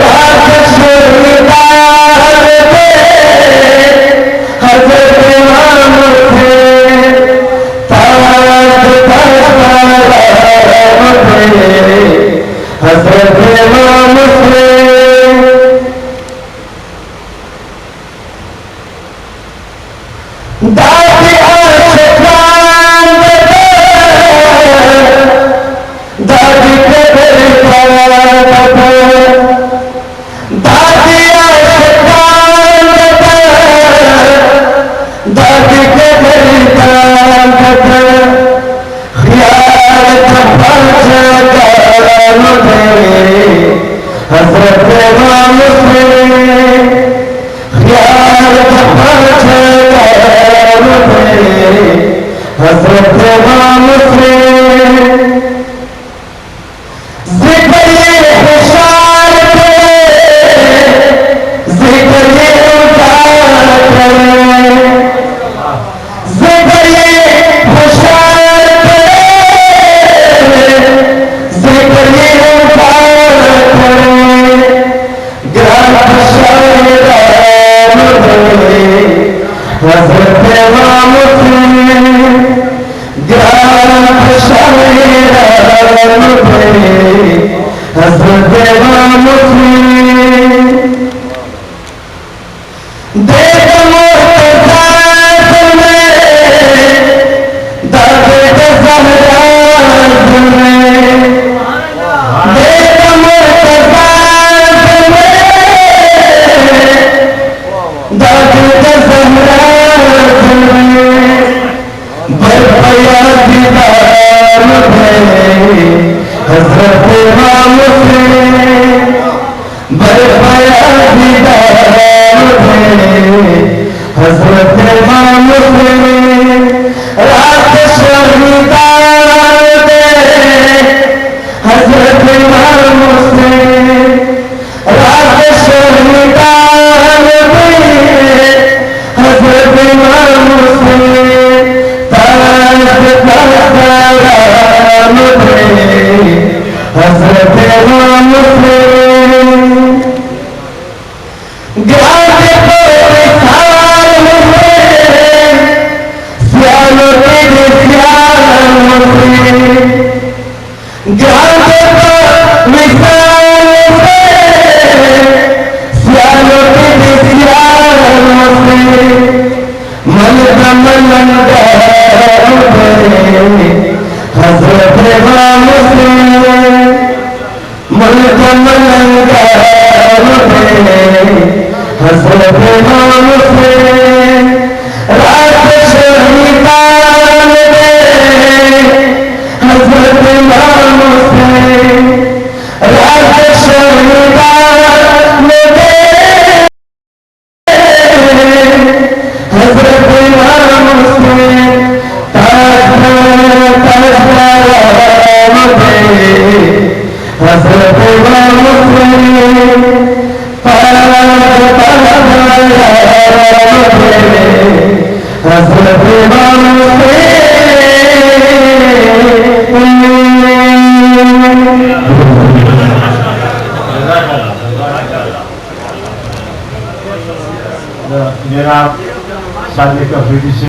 राज शर्मिदान दे हजरत इमाम हुसैन ताज हजरत इमाम हुसैन दादी आशिकान दादी के दिल का दादी आशिकान दादी के दिल का ख्याल हजरत इमाम हुसैन ख्याल हजरत इमाम हुसैन जिक्र ये खुशाल करे जिक्र ये उतार करे जिक्र ये खुशाल करे जिक्र ये उतार करे ग्राम शायरान हजरत इमाम हुसैन ग्राम शायरान हजरत इमाम हुसैन देख मुर्तज़ा में दर्द ज़हरा में देख मुर्तज़ा में दर्द ज़हरा बरपया दीदार हजरत इमाम हुसैन हज़रत इमाम हुसैन रात शहीदान में हज़रत इमाम हुसैन रात शहीदान में हज़रत इमाम हुसैन हज़रत इमाम हुसैन हज़रत इमाम मेरा शादी का अफरीदी से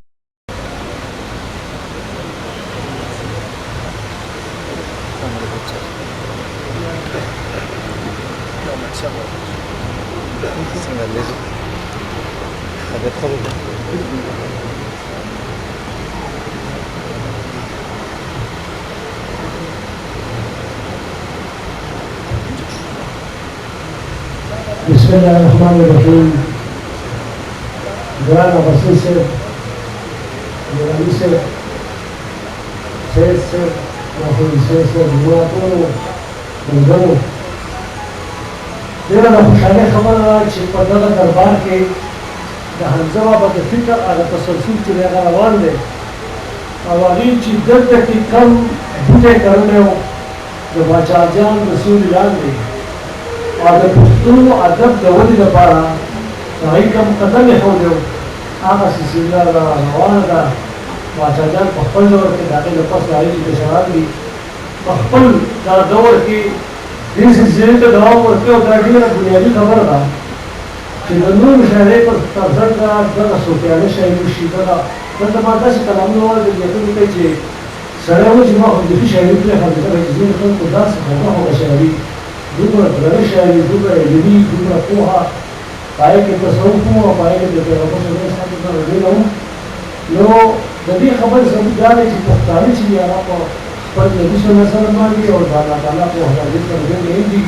बिस्मिल्लाहिर्रहमानिर्रहीम। ग्राम अफसर से गिरामी से शेर से जुआतों मंजरों तेरा खुशाले खबर पता दरबार के हमजा बाबा के फिक्र अगर तसलसल चले रवान दे अवारीन ची दर्द की कम बूटे करने हो जो बादशाह जान रसूल जान दे और पुस्तों अदब दवली दपारा राई कम कदम हो दो आका सिलसिला रवान दा बादशाह जान पखपल दौर के दादे लपस लाई जी शराब ली पखपल दा दौर की दिन सिलसिले के दौर करते और दादी में बुनियादी खबर था कि नूर शहरे पर तर्जन का दर सोफियाने शहरी शीता का तो माता से कलाम नवाज के यकीन के चे सरेव जिमा खुद की शहरी के खर्च का जिन को खुदा से होगा होगा शहरी दूसरा बड़े शहरी दूसरा यदि दूसरा कोहा पाए के तसव्वुफ और पाए के रब से साथ का रहे लो जदी खबर सब जाने की पुख्तानी छी आप पर नबी सल्लल्लाहु अलैहि वसल्लम की और अल्लाह ताला को हदायत कर दे नहीं दी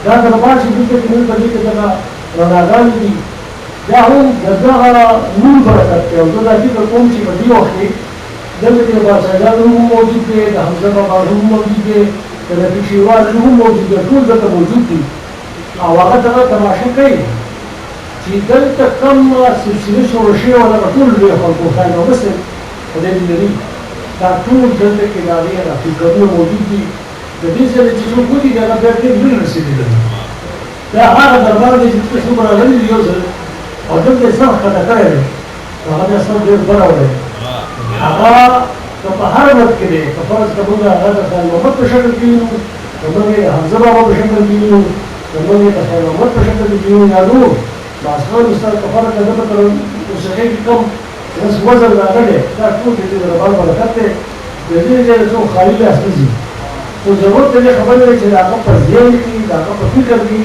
दा दरबार से के दिन बड़ी के जगह रनागान दी जाहूं जगह नूर बरकत के और दादी को कौन सी बड़ी होगी जब के बाद सजा रूम मौजूद है हमजा बाबा रूम मौजूद है तेरे शिवार रूम मौजूद है कुल जगह मौजूद थी आवाज़ जगह तमाशा कई चीज़ तक कम सिलसिले शोरशे वाला रसूल भी है को खाना बस है नहीं ताकूल जल्द के दादी है कि कभी मौजूद थी जल्दी से चीज़ों को दी जगह बैठ के मिल रही थी दा हर दरबार में जितने सुबह लगी लियो से और जब ये सब खत्म करे तो हमें सब देर बड़ा हो गए आगा तो हर वक्त के लिए कफास का बुरा आगा का मोहम्मद प्रशक्ल की तो मैं हमजा बाबा प्रशक्ल की तो मैं मोहम्मद प्रशक्ल की यादू बासमान उस्ताद कफार का जब करो उसके कम बस वजन ना करे ताकि के दरबार बरकत है जल्दी जो खाली असली तो जरूरत है खबर नहीं चला का पर जेल की दाका पर फिक्र की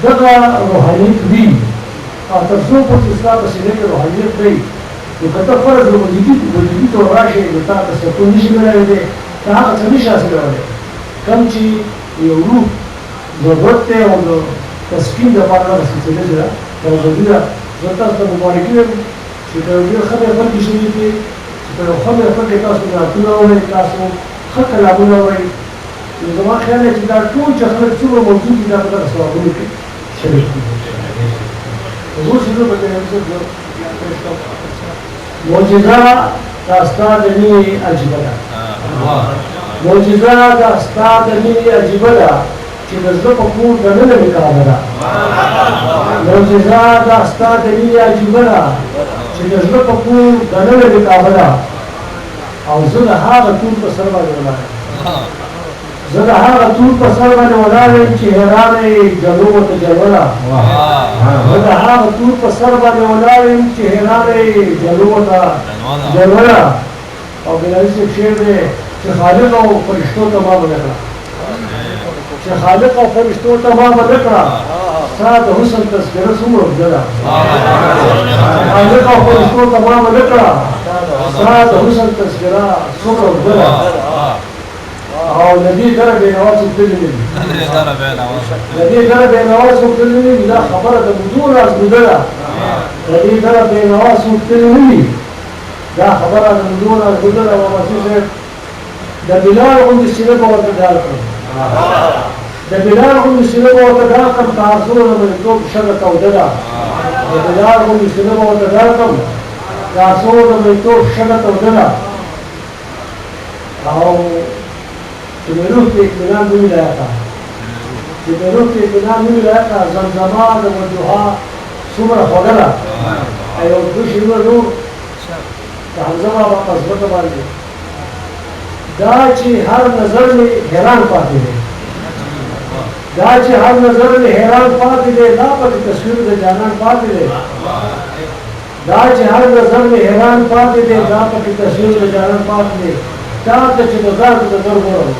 जगह रूहानियत भी और तफसील को इसका वसीले के रूहानियत भी तो कत फर्ज वजीदी तो राशे बता तो तो निश में रहे थे कहां का समीशा से रहे कम ची ये रूह जरूरत है और तस्कीन दरबार का सिलसिले जरा तो जल्दी जता तो मुबारकी شكرا خبر فرق شديد شكرا خبر فرق تاسو راتونه وي تاسو خط لابونه وي زما خیال چې دا ټول چې خلک څومره موجود دي دا په سوالونو کې شریک دي زه شنو به معجزه دا استاد ني عجيبه ده معجزه دا استاد ني عجيبه ده چې د زړه په کور دننه وکړه ده معجزه دا استاد ني عجيبه ده چې د زړه په کور دننه وکړه ده او زه د هغه ټول په سر باندې ولاړ زه د هغه ټول په سر باندې ولاړ چې حیران جلو ته جلولا زه د هغه ټول په سر باندې ولاړ چې حیران جلو ته جلولا او بلال سے شعر دی چې خالق او فرشتو ته ما ونکړه چې خالق او فرشتو ته ما ونکړه ساده حسن تذکرہ څومره وګړه خالق او فرشتو ته ما ونکړه ساده حسن تذکرہ څومره وګړه او الذي ضرب بنواس الكلمه الذي ضرب بنواس الكلمه لا خبره بدون ازبدله الذي ضرب بنواس الكلمه لا خبره بدون ازبدله ومسيح ده بلال عند السينما وتداركم ده بلال عند السينما وتداركم تعصرون من الكوب شرق وددا ده بلال عند السينما وتداركم تعصرون من الكوب شرق وددا او تمروك اطمینان نہیں رہا تھا تمروك اطمینان نہیں رہا تھا زمزمان والدعاء سمر خدلا ایو دوش نور حمزه بابا قصبت باندې دا چې هر نظر میں حیران پاتے ہیں دا چې هر نظر میں حیران پاتے دے دا پتی تصویر دے جانان پاتے دے دا چې هر نظر میں حیران پاتے دے دا پتی تصویر دے جانان پاتے دے چاہتے چې نظر کو نظر گورو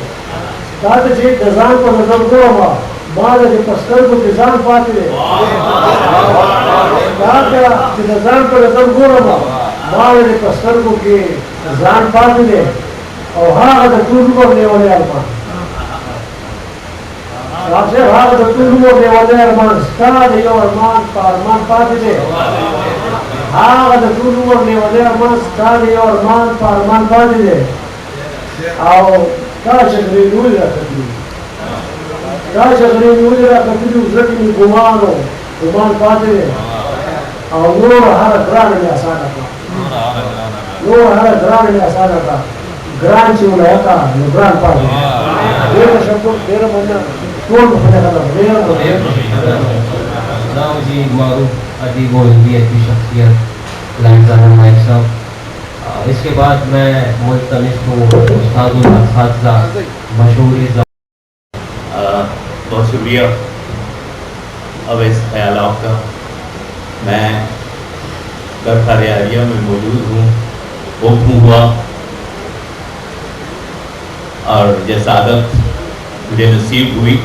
چاہتے چې دزان کو نظر گورو بعد چې پستر کو دزان پاتے دے چاہتے چې دزان کو نظر گورو بعد چې پستر کو کی دزان پاتے دے او هغه د ټول عمر لیوالې ارمان راځي هغه د ټول عمر لیوالې ارمان ستاسو یو ارمان په ارمان پاتې دی هغه د ټول عمر لیوالې ارمان ستاسو یو ارمان په ارمان پاتې دی او کاش غري نور راکړي کاش غري نور راکړي ځکه می ګمان پاتې دی او نور هر ګران نه آسان کړ نور هر ګران نه آسان کړ ګران چې ولایتا نو ګران پاتې ډېر شکر ډېر مننه ټول په دې خبره نام جی معروف ادیب و علمیت کی شخصیت لائزہ نائب صاحب اس کے بعد میں ملتمس ہوں استاد الاساتذہ مشہور बहुत शुक्रिया अवैस ख्यालात का मैं दरबार आरिया में मौजूद हूँ हुक्म हुआ और ये सादत मुझे नसीब हुई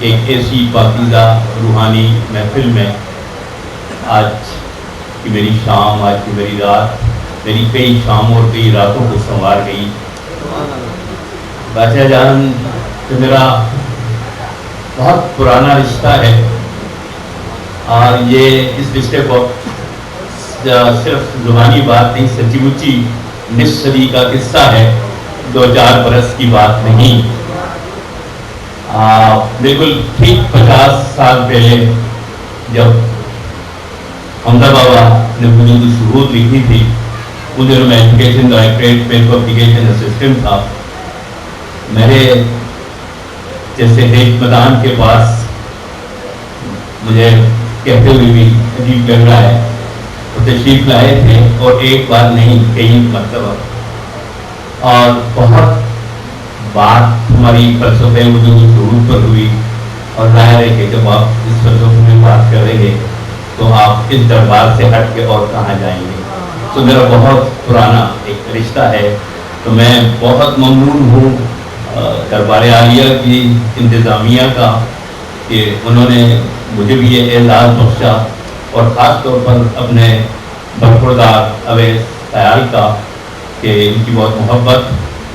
एक ऐसी पाकीज़ा रूहानी महफिल में आज की मेरी शाम आज की मेरी रात मेरी कई शामों और कई रातों को संवार गई। बादशाह जान तो मेरा बहुत पुराना रिश्ता है और ये इस रिश्ते को सिर्फ ज़ुबानी बात नहीं सच्ची मुच्ची निस्फ सदी का किस्सा है 2-4 बरस की बात नहीं। बिल्कुल ठीक 50 साल पहले जब हमदा बाबा ने वजूद शुरूत लिखी थी उस दिनों में एजुकेशन डायरेक्टरेट में पब्लिकेशन असिस्टेंट था। मेरे जैसे एक मैदान के पास मुझे कहते हुए भी अजीब लग रहा है तो तशरीफ लाए थे और एक बार नहीं कई मरतबा और बहुत बात हमारी फलसफे वजूद शुरूत पर हुई और जाहिर है कि जब आप इस फलसफे में बात करेंगे तो आप इस दरबार से हट के और कहाँ जाएंगे। तो मेरा बहुत पुराना एक रिश्ता है तो मैं बहुत ममनून हूँ दरबार आलिया की इंतज़ामिया का कि उन्होंने मुझे भी ये एजाज़ बख्शा और ख़ास तौर पर अपने बरखुरदार अवैस ख्याल का कि इनकी बहुत मोहब्बत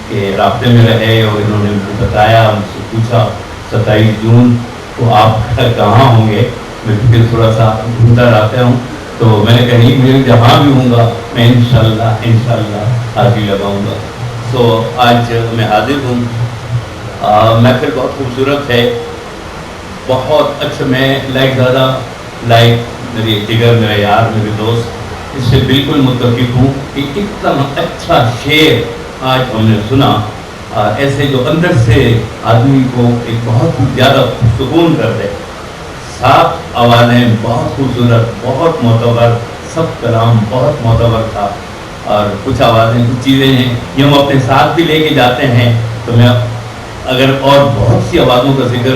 के रास्ते में रहे और इन्होंने मुझे बताया मुझसे पूछा 27 जून को आप कहाँ होंगे। मैं फिर थोड़ा सा ढूंढता रहता हूँ तो मैंने कही मैं जहाँ भी हूँगा मैं इंशाल्लाह हाजिरी लगाऊँगा। तो आज मैं हाजिर हूँ। महफिल बहुत खूबसूरत है बहुत अच्छा मैं ज़्यादा मेरी जिगर मेरा यार मेरे दोस्त इससे बिल्कुल मुत्तफिक हूँ कि इतना अच्छा शेर आज हमने सुना ऐसे जो अंदर से आदमी को एक बहुत ज़्यादा सुकून कर दे। साफ आवाज़ें बहुत खूबसूरत बहुत मोतबर सब कलाम बहुत मोतबर था और कुछ आवाज़ें कुछ चीज़ें हैं ये हम अपने साथ भी लेके जाते हैं। तो मैं अगर और बहुत सी आवाज़ों का जिक्र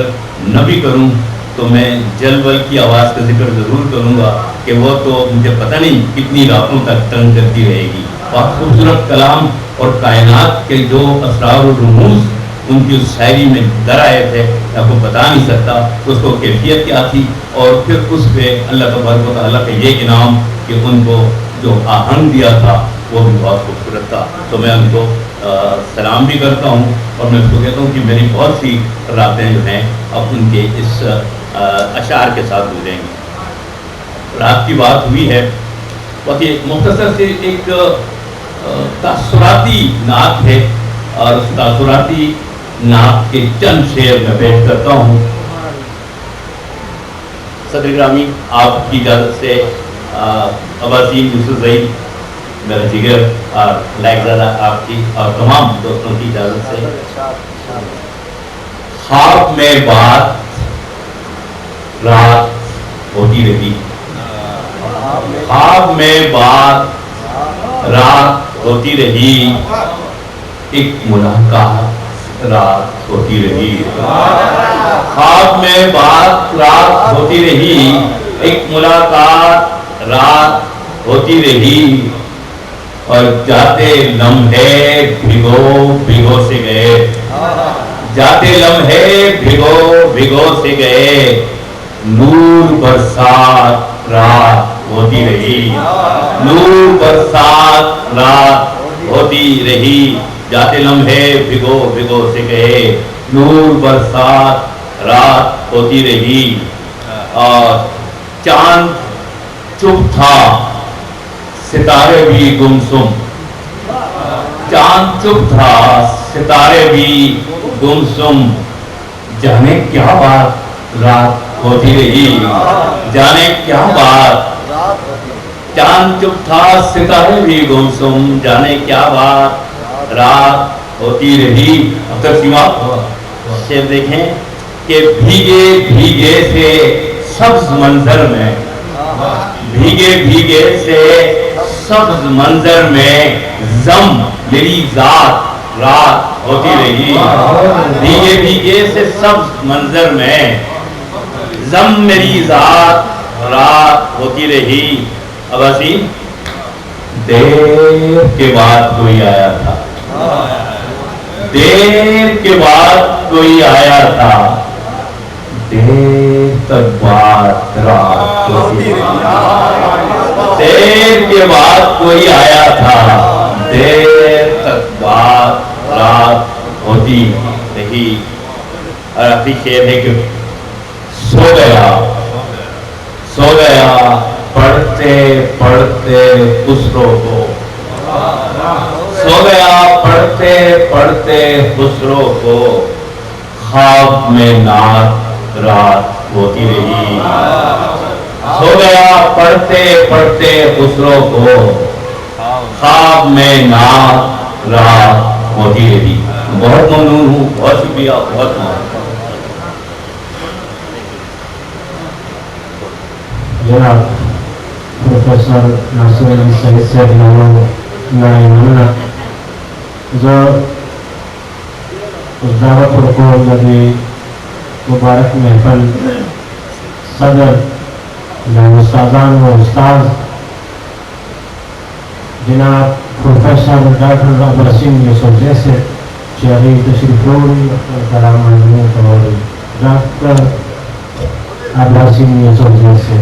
न भी करूं तो मैं जलवल की आवाज़ का जिक्र ज़रूर करूंगा कि वो तो मुझे पता नहीं कितनी रातों तक तंग करती रहेगी। बहुत खूबसूरत कलाम और कायनात के जो असरार और रमूज़ उनकी उस शायरी में दर आए थे आपको बता नहीं सकता उसको कैफियत क्या थी और फिर उस पर अल्लाह तबारक व तआला का ये इनाम कि उनको जो आहंग दिया था वो भी बहुत खूबसूरत था। तो मैं उनको सलाम भी करता हूँ और मैं उसको कहता हूँ कि मेरी बहुत सी रातें जो हैं अब उनके इस अशार के साथ गुजरेंगी। रात की बात हुई है, बहुत ही मुख्तसर से एक तासुराती नात है और उस तासुराती नात के चंद शेर मैं पेश करता हूँ। सदर ग्रामी, आपकी इजाज़त से अब्बासीन यूसुफ ज़ईद, मेरा जिगर और लाइकज़ादा आपकी और तमाम दोस्तों की इजाज़त से। ख्वाब में बात रात होती रही, ख्वाब में बात रात होती रही, एक मुलाकात रात होती रही। ख्वाब में बात रात होती रही, एक मुलाकात रात होती रही, और जाते लम्हे भिगो भिगो से गए, जाते लम्हे भिगो भिगो से गए, नूर बरसात रात होती रही, नूर बरसात रात होती रही, जाते लम्हे भिगो भिगो से गए, नूर बरसात रात होती रही। और चांद चुप था, सितारे भी गुमसुम, चांद चुप था, सितारे भी गुमसुम, जाने क्या बात रात होती रही, जाने क्या बात। चांद चुप था, सितारे भी गुमसुम, जाने क्या बात रात होती रही। अब तक सीमा शेर देखें कि भीगे भीगे से सब्ज मंजर में, भीगे भीगे से सब्ज मंजर में जम मेरी जात रात होती रही, भीगे भीगे से सब्ज मंजर में जम मेरी जात रात होती रही। अब असी देर के बाद कोई आया था, देर के बाद कोई आया था, देर तक बात रात होती रही, देर के बाद कोई आया था, देर तक बात रात होती रही। और आखिरी शेर है कि सो गया, सो गया पढ़ते पढ़ते खुसरो को, सो गया पढ़ते पढ़ते खुसरो को, ख्वाब में नात रात होती रही, सो गया पढ़ते पढ़ते खुसरो को, ख्वाब में नात रात होती रही। बहुत ममनून हूँ, बहुत शुक्रिया, बहुत जनाब प्रोफेसर नासिर अली सईद साहब नाइमना जो उस दावत हुकूम नबी मुबारक महफल सदर उस्तादान व उस्ताद जनाब प्रोफेसर डॉक्टर अब्बासीन यूसुफ जैसे शहरी तशरीफ कलाम और डॉक्टर अब्बासीन यूसुफ जैसे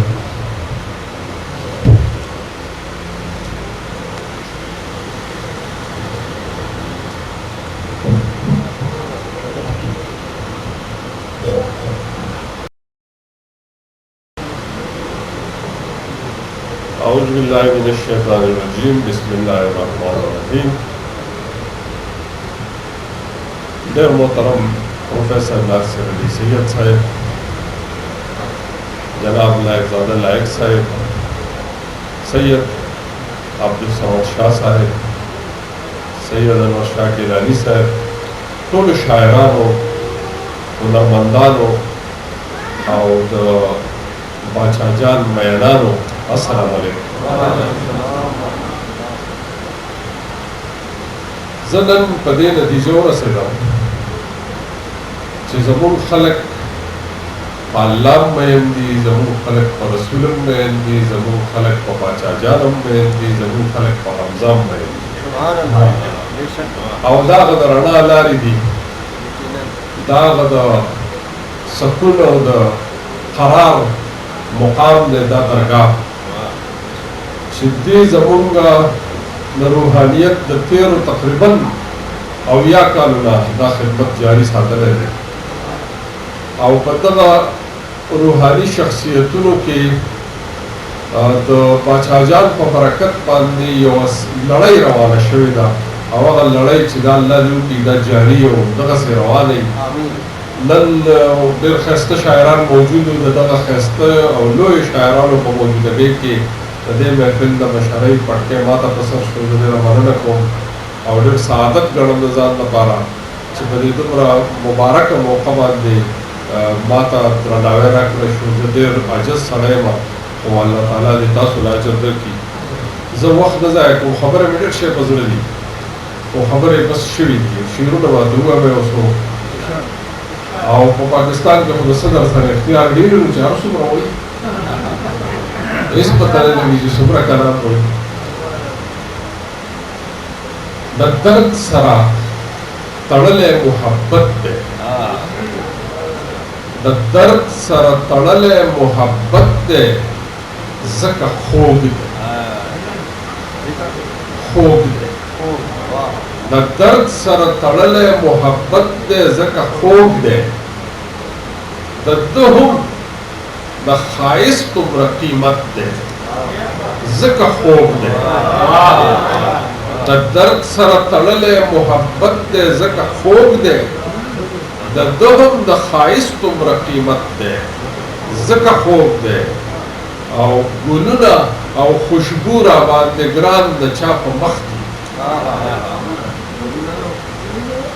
औज़ुबिल्लाहिमिनश्शैतानिर्रजीम बिस्मिल्लाहिर्रहमानिर्रहीम। ढेर मोहतरम प्रोफेसर नासिर अली सैयद साहब, जनाब लायकज़ादा लायक साहब, सैयद अब्दुल समद शाह साहब, सैयद अनवर शाह गिलानी साहब, टोल शायरानो, हुनरमंदानो और बादशाह जान मैदानो, अस्सलाम वालेकुम। ज़नन पदे नतीजों रसेदा कि ज़मून खलक अल्लाह में दी, ज़मून खलक पर रसूल में दी, ज़मून खलक पर बादशाह जान में दी, ज़मून खलक पर हमजा में दी। और दाग़ दराना लारी दी, दाग़ दा सकून और दा क़रार मुकाम दे दा दरगाह सिद्धी ज़मून का न रूहानियत द तेर तकरीबन او یا کالونه دا خدمت جاری ساتلی دی او په دغه روحاني شخصیتونو کې د باچاجان په برکت باندې یو لړۍ روانه شوې ده او هغه لړۍ چې دا الله دې وکړي دا جاري او دغسې روانه وي نن ډېر ښایسته شاعران موجود وو د دغه ښایسته او لویو شاعرانو په موجودګۍ کې د دې محفل د مشرۍ پټکۍ ما ته په سر شو زه ډېره مننه کوم او ډېر سعادت ګڼم د ځان لپاره چې په دې دومره مبارکه موقع باندې ما ته درناوی راکړی شو زه ډېر عاجز سړی یم او الله تعالی دې تاسو له اجر درکړي زه وخت نه ضایع کوم خبره مې ډېر شی په زړه دي خو خبرې بس شوي دي شعرونه به ووایم یو څو او په پاکستان کې خو د صدر سره اختیار ډېر وي چې هر څومره وایي هېڅ پته نه لګي چې څومره کلام وایي د درد سره تړلی محبت دی د درد سره تړلی محبت دی ځکه خوږ دی خوږ دی د درد سره تړلی محبت دی ځکه خوږ دی د ده هم د ښایست دومره قیمت دی ځکه خوږ دی د درد سره تړلی محبت دی ځکه خوږ دی د ده هم د ښایست دومره قیمت دی ځکه خوږ دی او ګلونه او خوشبو راباندې ګران د چا په مخ دي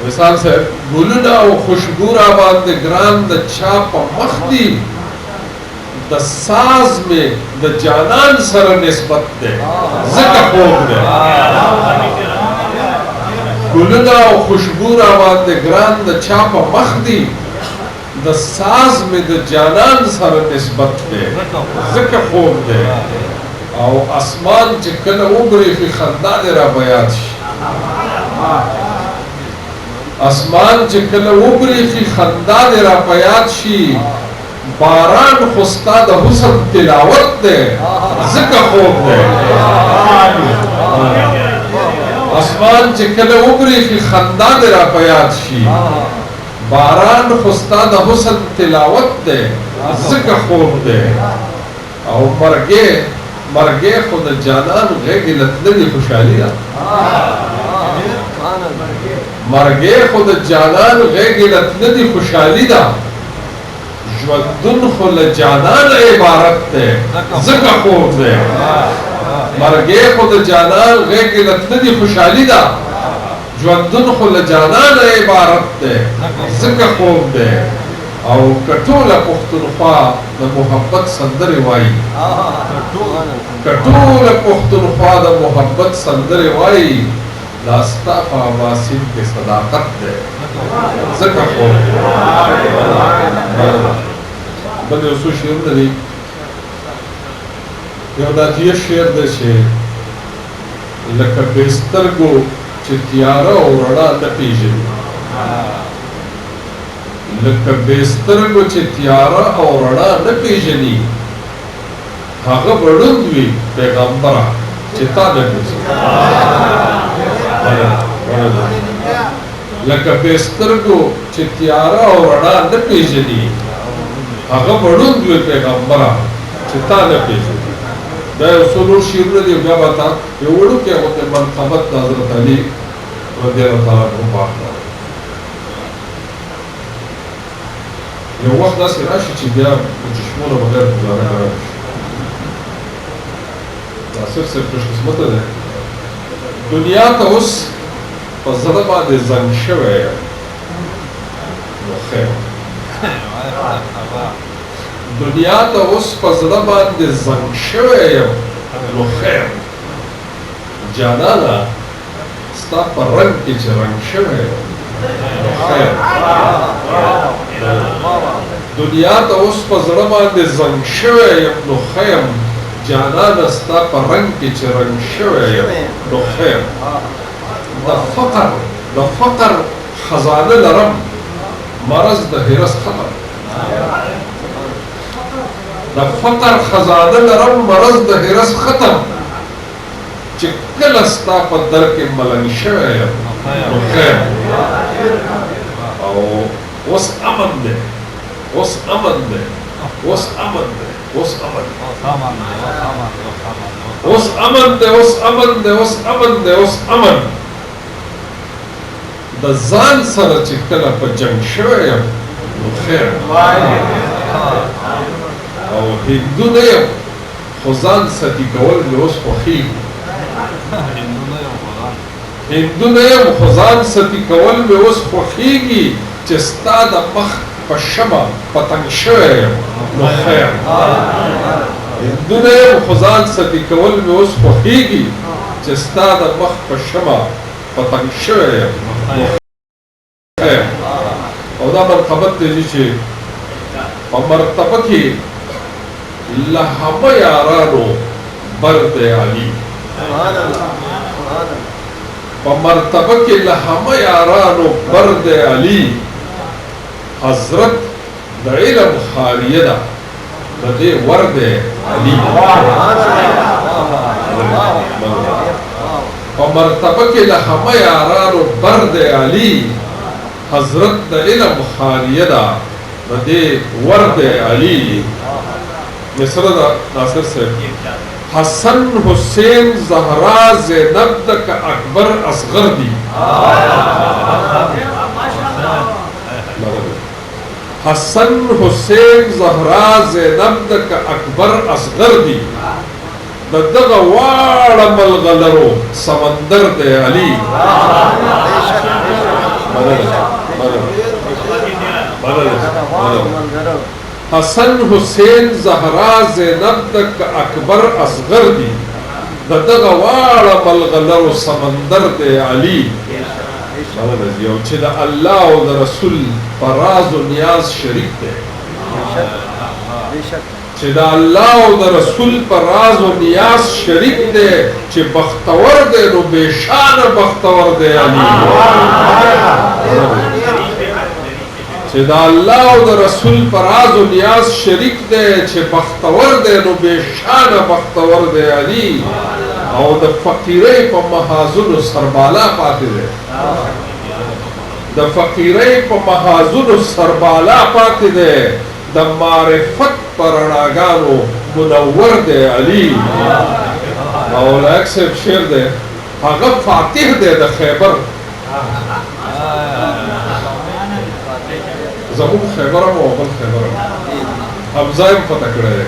وصال صاحب ګلونه او خوشبو راباندې ګران د چا په مخ دي د ساز مې د جانان سره نسبت دی ځکه خوږ دی ګلونه او خوشبو راباندې ګران د چا په مخ دي د ساز مې د جانان سره نسبت دی ځکه خوږ دی او اسمان چې کله وبرېښي خندا دې را په یاد شي اسمان چې کله وبرېښي خندا دې را په یاد شي باران خو ستا د حسن تلاوت دی ځکه خوږ دی اسمان چې کله وبرېښي خندا دې را په یاد شي باران خو ستا د حسن تلاوت دی ځکه خوږ دی او مرګې خو د جانان غېږې له تللې خوشحالي ده مرګې خو د جانان غېږې له تللې خوشحالي ده ژوندون خو له جانان عبارت دی ځکه خوږ دی مرګې خو د جانان غېږې له تللې خوشحالي ده ژوندون خو له جانان عبارت دی ځکه خوږ دی او که ټوله پښتونخوا د محبت سندرې وایي که ټوله پښتونخوا د محبت سندرې وایي دا ستا په اباسین کې صداقت دی ځکه خوږ دی بل یو څو شعرونه دي یو داتیه شعر دی چې لکه بې سترګو چې تیاره او رڼا نه پېژني لکه بې سترګو چې تیاره او رڼا نه پېژني هغه به ړوند وي پیغمبره چې تا نه پېژني لکه بې سترګو چې تیاره او رڼا نه پېژني هغه به ړوند وي پیغمبره چې تا نه پېژني دا یو څو نور شعرونه دي بیا به تا یو وړوکی غوندې منقبت د حضرت علي رضی الله تعالی عنه واخله یو وخت داسې راشي چې بیا چشمونه بغیر ګزاره نه راشي ناصر صاحب خوشقسمته دی دنیا ته اوس په زړه باندې زنګ شوی یم نو خیر دنیا ته اوس په زړه باندې زنګ شوی یم نو خیر جانانه ستا په رنګ کې چې رنګ شوی یم نو خیر دنیا ته اوس په زړه باندې زنګ شوی یم نو خیر جانانه ستا په رنګ کې چې رنګ شوی یم نو خیر د فقر خزانه لرم مرض د هرس ختم د فقر خزانه لرم مرض د هرس ختم چې کله ستا په در کې ملنګ شوی یم خیر او اوس امن دی اوس امن دی اوس امن دی اوس امن اوس امن دی اوس امن دی اوس امن دی اوس امن د ځان سره چې کله په جنګ شوی یم نو خیر او هندو نه یم خو ځان ستی کول مې اوس خوښېږي هندو نه یم خو ځان ستی کول مې اوس خوښېږي چې ستا د مخ په شمه پتنګ شوی یم نو خیر هندو نه یم خو ځان ستی کول مې اوس خوښېږي چې ستا د مخ په شمه پتنګ شوی یم نو خیر او دا مرتبت دی چې په مرتبه کې له همه یارانو برد علی په مرتبه کې له همه یارانو برد علی حضرت د علم خاریه ده د دې ورد علی په مرتبه کې له همه یارانو برد علی حضرت د علم خاریه ده د دې ورد علی مصر دا ناصر صاحب حسن حسین زہرا زینب تک اکبر اصغر دی حسن حسین زہرا زینب تک اکبر اصغر دی دغه واړه ملغلرو سمندر دی علی حسن حسین زہرا زینب تک اکبر اصغر دی دغه واړه ملغلرو سمندر دی علی یو چې د الله او د رسول په راز و نیاز شریک دی چې د الله او د رسول په راز و نیاز شریک دی چې بختور دی نو بېشانه بختور دی علی چې د الله او د رسول په راز و نیاز شریک دی چې بختور دی نو بېشانه بختور دی علی او د فقیرۍ په محاذونو سربالا پاتې دی د فقیرۍ په محاذونو سربالا پاتې دی د معرفت په رڼاګانو منور دی علی مولایک صاحب شعر دی هغه فاتح دی د خیبر زمون خیبر هم او بل خیبر هم حمزه هم فتح کړی دی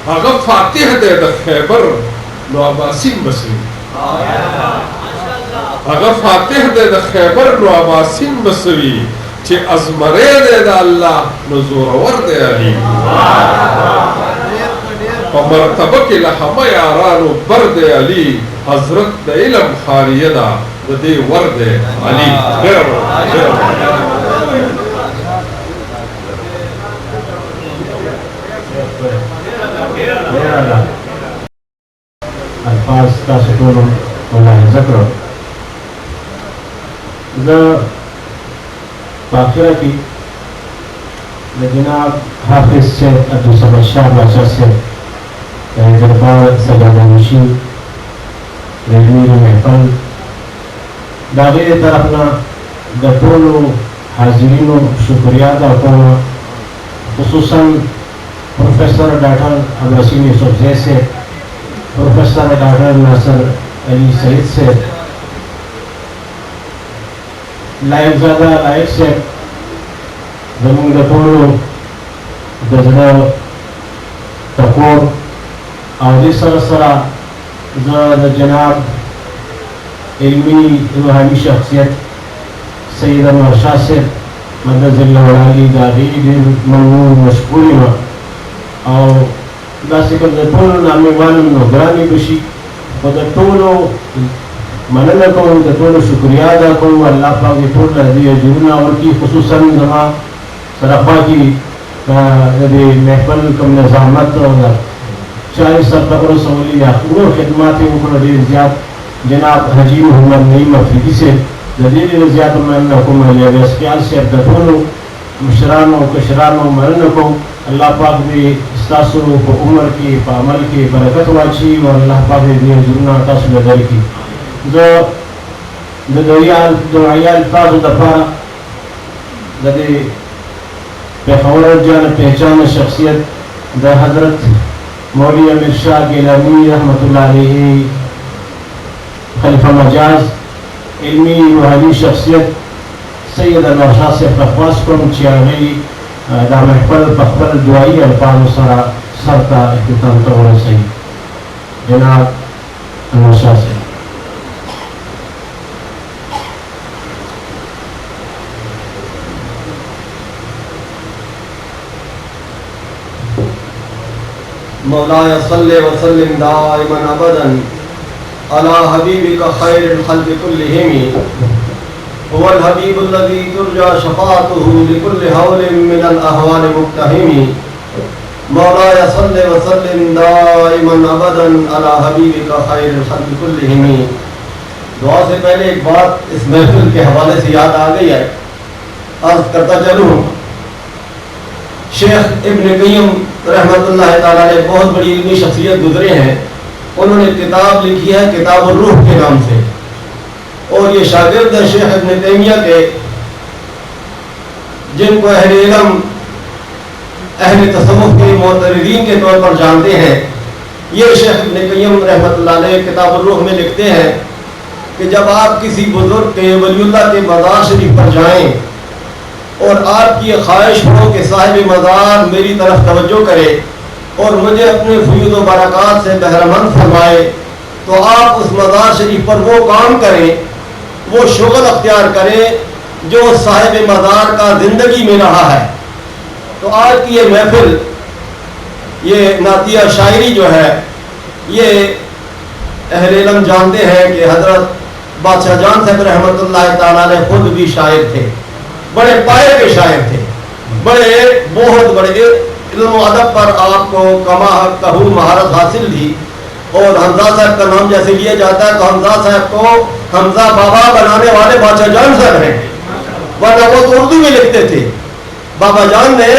هغه فاتح دی د خیبر نو عباسین بسوي هغه فاتح دی د خیبر نو عباسین بسوي چې ازمره دی د الله نو زورور دی علی په مرتبه کې له همه یارانو بر دی علی حضرت د علم خاریه ده د دې ور دی علی الفاظ تاسو ټول ملاحظه کړو زه په اخره کې د جناب حافظ سید عبدالصمد شاه باچا صاحب د دربار سجاده‌نشین د علمي محفل د هغې طرف نه د ټولو حاضرینو شکریه ادا کوم خصوصا پروفیسر ډاکټر عبدالرحیم یوسفزی صاحب پروفیسر ڈاکٹر ناصر علی سعید سے لائق زیادہ لائق سے زمین دپولو دزدہ تقور آوزی سر سرا زد جناب علمی روحانی شخصیت سید انور شاہ سے مدد اللہ علی داغی دیر منور مشکوری و اور داسې کوم د ټولو نامېوالو نو ګرانې بشي خو د ټولو مننه کوم د ټولو شکریه ادا کوم الله پاک دې ټول له دې اجرونه ورکړي خصوصا زما سره خوا کې د دې محفل کوم نظامت او د چارې سرته ورسولي یا نور خدمات یې وکړه ډېر زیات جناب حاجي محمد نعیم افریدي صاحب د دې ډېر زیات مننه کوم الیاس خیال صاحب د ټولو مشرانو او کشرانو مننه کوم الله پاک دې ستاسو په عمر کې په عمل کې برکت واچي او الله پاک دې اجرونه تاسو له درکړي زه दुआया अल्फाज दफारा लगे पेशवर जान पहचान शख्सियत द हजरत मौली अमीर शाह गिलानी रहमतुल्लाह अलैहि खलीफा मजाज इल्मी रूहानी शख्सियत सैयद नौशाद से फखवास को चियागी दा महफल पखबल दुआई अल्फाज सरा सर का इख्तिताम तो सही जनाब नौशाद से मौलाया सल्ले व सल्लिम दाइमन अबदन अला हबीबिका खैरिल खल्क़ि कुल्लिहिम हुवल हबीबुल्लज़ी तुरजा शफ़ाअतुहु लिकुल्लि हौलिन मिनल अहवाल मुक्तहिम मौलाया सल्ले व सल्लिम दाइमन अबदन अला हबीबिका खैरिल खल्क़ि कुल्लिहिम। दुआ से पहले एक बात इस महफिल के हवाले से याद आ गई है, अर्ज करता चलूँ। शेख इब्न क़य्यिम रहमतुल्लाह ताला ने बहुत बड़ी इल्मी शख्सियत गुजरे हैं। उन्होंने किताब लिखी है किताबुर रूह के नाम से, और ये शागिर्द है शेख इब्न तैमिया के, जिनको अहले इल्म अहले तसव्वुफ के मुअतरिदीन के तौर पर जानते हैं। ये शेख इब्न क़य्यिम रहमतुल्लाह अलैह किताबुर रूह में लिखते हैं कि जब आप किसी बुजुर्ग के वलियुल्लाह के मज़ार शरीफ पर जाएं और आपकी ख्वाहिश हो कि साहिब मज़ार मेरी तरफ तवज्जो करे और मुझे अपने फयूज़ व बरक़ात से बहरमंद फरमाए, तो आप उस मज़ार शरीफ पर वो काम करें, वो शुग़ल अख्तियार करें जो साहिब मज़ार का ज़िंदगी में रहा है। तो आज की ये महफिल, ये नातिया शायरी जो है, ये अहले इल्म जानते हैं कि हज़रत बादशाह जान साहब रहमतुल्लाह ताला अलैह खुद भी शायर थे, बड़े पाए के शायर थे, बहुत बड़े इल्म अदब पर आपको कहूँ महारत हासिल थी। और हमजा साहब का नाम जैसे लिया जाता है तो हमजा साहब को हमजा बाबा बनाने वाले बादशाह जान साहब हैं, वरना वो तो उर्दू में लिखते थे। बाबा जान ने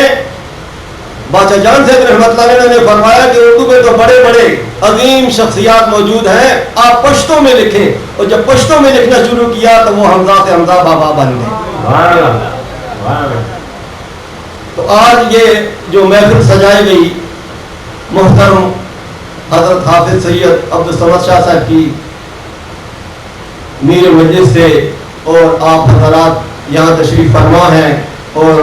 बादशाह जान साहब रहमतुल्लाह अलैह ने फरमाया कि उर्दू में तो बड़े बड़े अजीम शख्सियात मौजूद हैं, आप पश्तो में लिखें। और जब पश्तो में लिखना शुरू किया तो वो हमजा से हमजा बाबा बन गए। तो आज ये जो महफिल सजाई गई मुहतरम हजरत हाफिज सैयद अब्दुल समद शाह साहब की मीर मजलिस से, और आप हजरात यहाँ तशरीफ फरमा हैं, और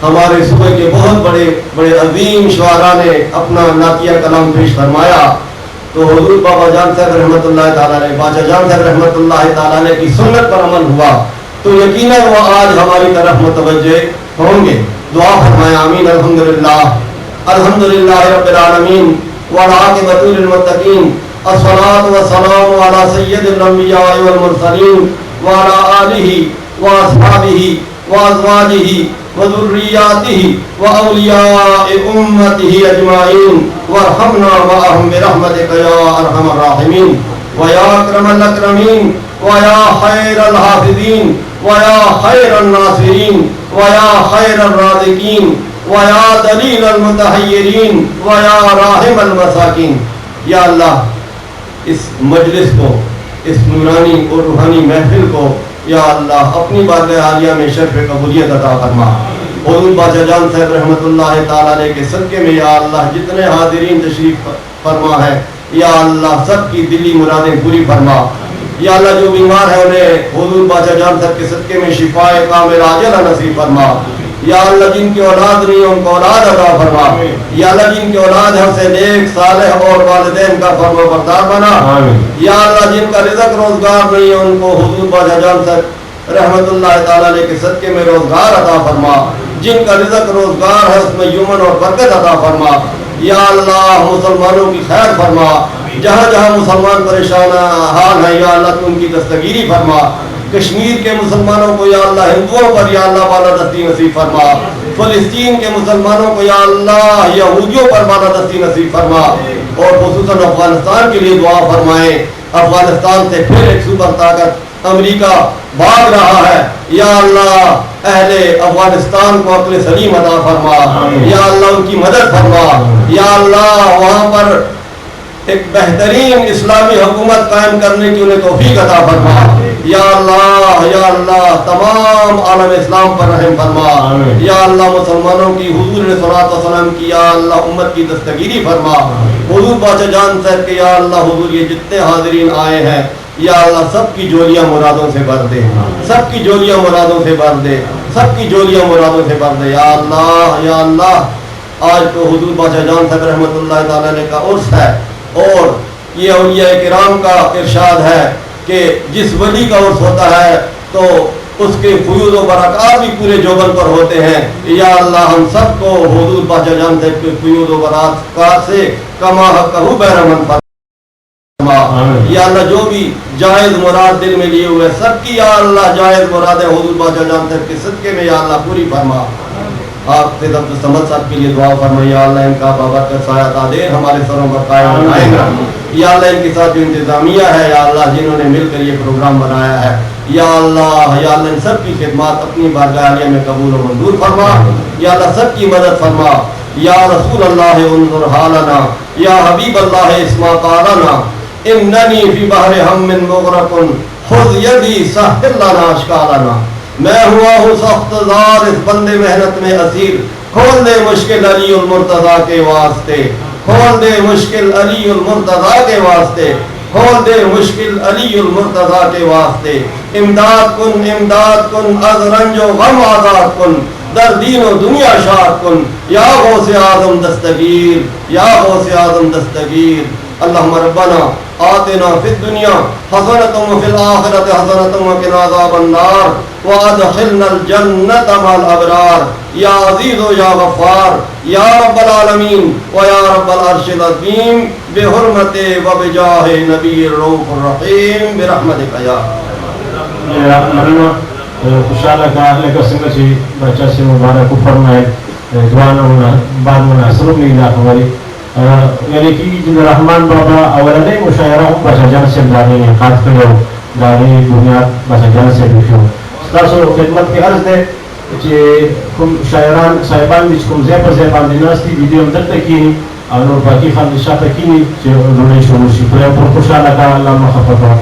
हमारे सूबे के बहुत बड़े बड़े अजीम शुआरा ने अपना नातिया कलाम पेश फरमाया। तो हुजूर बाबा जान साहब रहमतुल्लाह ताला अलैह, बादशाह जान साहब रहमतुल्लाह ताला अलैह की सुन्नत पर अमल हुआ तो यकीनन वो आज हमारी तरफ मुतवज्जे होंगे। दुआ फरमाया आमीन। अल्हम्दुलिल्लाह अल्हम्दुलिल्लाह रब्बिल आलमीन वल आक़िबतु लिल मुत्तक़ीन अस्सलातु वस्सलामु अला सय्यिदिल अंबिया वल मुरसलीन व अला आलिहि व अस्हाबिहि व अज़वाजिहि व ज़ुर्रिय्यातिहि व औलियाए उम्मतिहि अजमाइन वरहमना मअहुम बिरहमतिका या अरहमर राहिमीन व या अकरमल अकरमीन व या खैरल हाफिज़ीन व या खैरन नासिरीन व या खैरर राज़िकीन व या दलीलल मुतहय्यरीन व या राहिमल मसाकीन। या अल्लाह इस मजलिस को, इस नूरानी और रूहानी महफिल को या अल्लाह अपनी बारगाह आलिया में शर्फ कबूलियत अता फरमा। हुज़ूर बादशाह जान साहब रहमतुल्लाह ताला अलैह के सदके में या अल्लाह जितने हाज़िरीन तशरीफ फरमा है या अल्लाह सबकी दिली मुरादें पूरी फरमा। या अल्लाह जो बीमार है उन्हें हुज़ूर बादशाह जान साहब के सदके में शिफाए कामिल आजिला नसीब फरमा। या अल्लाह जिनकी औलाद नहीं उनको औलाद अता फरमा। या अल्लाह जिनकी औलाद है उसे नेक सालेह और वालिदैन का फरमाबरदार बना। या अल्लाह जिनका रिज़्क़ रोजगार नहीं है उनको हुज़ूर बादशाह जान साहब रहमतुल्लाह ताला अलैह के सदके में रोजगार अता फरमा। जिनका रिज़्क़ रोजगार है उसमें यमन और बरकत अता फरमा। या अल्लाह मुसलमानों की खैर फरमा, जहाँ जहाँ मुसलमान परेशान हाल है या अल्लाह तू उनकी दस्तगीरी फरमा। कश्मीर के मुसलमानों को या अल्लाह हिंदुओं पर या अल्लाह बालादस्ती नसीब फरमा। फ़लस्तीन के मुसलमानों को या अल्लाह यहूदियों पर बालादस्ती नसीब फरमा। और खुसूसन अफगानिस्तान के लिए दुआ फरमाएं। अफगानिस्तान से फिर एक सुपर ताकत अमेरिका भाग रहा है, या अल्लाह अहले अफगानिस्तान को अक्ल सलीम अता फरमा। या अल्लाह उनकी मदद फरमा। या अल्लाह वहाँ पर एक बेहतरीन इस्लामी हुकूमत कायम करने की उन्हें तौफीक अता फरमा। या अल्लाह तमाम आलम इस्लाम पर रहम फरमा। या अल्लाह मुसलमानों की हुजूर ने सलात व सलाम की या अल्लाह उम्मत की दस्तगीरी फरमा। हुजूर बादशाह जान साहब के या अल्लाह हुजूर ये जितने हाजिरीन आए हैं या अल्लाह सबकी जोलियां मुरादों से भर दे, सबकी जोलियां मुरादों से भर दे, सबकी जोलियां मुरादों से भर दे। या अल्लाह आज तो हुजूर बादशाह जान साहब रहमतुल्लाह ताला अलैह का उर्स है और ये औलिया किराम का इरशाद है कि जिस वली का उर्स होता है तो उसके फयूज़ व बरक़ात भी पूरे जोबन पर होते हैं। या अल्लाह हम सबको हुजूर बादशाह जान साहब के फयूज़ व बरक़ात से कमा कहू बहरमन फरमा। या अल्लाह जो भी जायज़ मुराद दिल में लिए हुए सबकी या अल्लाह जायज़ मुराद है हुजूर बादशाह जान साहब के सदके में या अल्लाह पूरी फरमा। आपसे तब तो समझ साहब के लिए दुआ फरमा। या अल्लाह इनका बाबरकत साया तादेर हमारे सरों पर कायम बनाएगा। या अल्लाह इनके साथ जो इंतजामिया है या अल्लाह जिन्होंने मिलकर ये प्रोग्राम बनाया है या अल्लाह इन सब की खिदमत अपनी बारगाह आलिया में कबूल और मंजूर फरमा। या अल्लाह सब की मदद फरमा। या रसूल अल्लाह उन्जुर हालना या हबीब अल्लाह इस्मा क़ालना इन्ननी फी बहर हम्मिन मुग़रक़ुन खुज़ यदी सहिल लना अश्कालना। मैं हुआ हूँ सख्तज़ार इस बंदे मेहनत में असीर, खोल दे मुश्किल अली उल मुर्तज़ा के वास्ते, खोल दे मुश्किल अली उल मुर्तज़ा के वास्ते, खोल दे मुश्किल अली उल मुर्तज़ा के वास्ते। इमदाद कुन अज़ रंजो गम आज़ाद कुन दर दीन व दुनिया शाद कुन या गौसे आज़म दस्तगीर, या गौसे आज़म दस्तगीर। अल्लाहुम्मा रब्बना आतिना फिद दुनिया हसनतम व फिल आखिरति हसनतम व क़िना अज़ाबन नार व अदखिलनल जन्नत मअल अबरार या अज़ीज़ व या गफ़्फ़ार या रब्बल आलमीन व या रब्बल अर्शिल अज़ीम बिहुर्मति व बिजाहि नबीर रऊफ़ुर रहीम बिरहमतिका या खुशाला का लेकर संग से बच्चा से मुबारक को फरमाए दुआना होना बाद में असर में इला हमारी यानी कि जिन रहमान बाबा अवलने मुशायरा बचा जान से दानी ने खास करो दानी दुनिया बचा जान से बिखो स्तासो खिदमत की अर्ज दे कि कुम शायरान साहिबान बिच कुम ज़ेबान दिनास्ती वीडियो में तक की और बाकी खान निशा तक की जो रोने शुरू शी पर खुशाला का अल्लाह मखफफा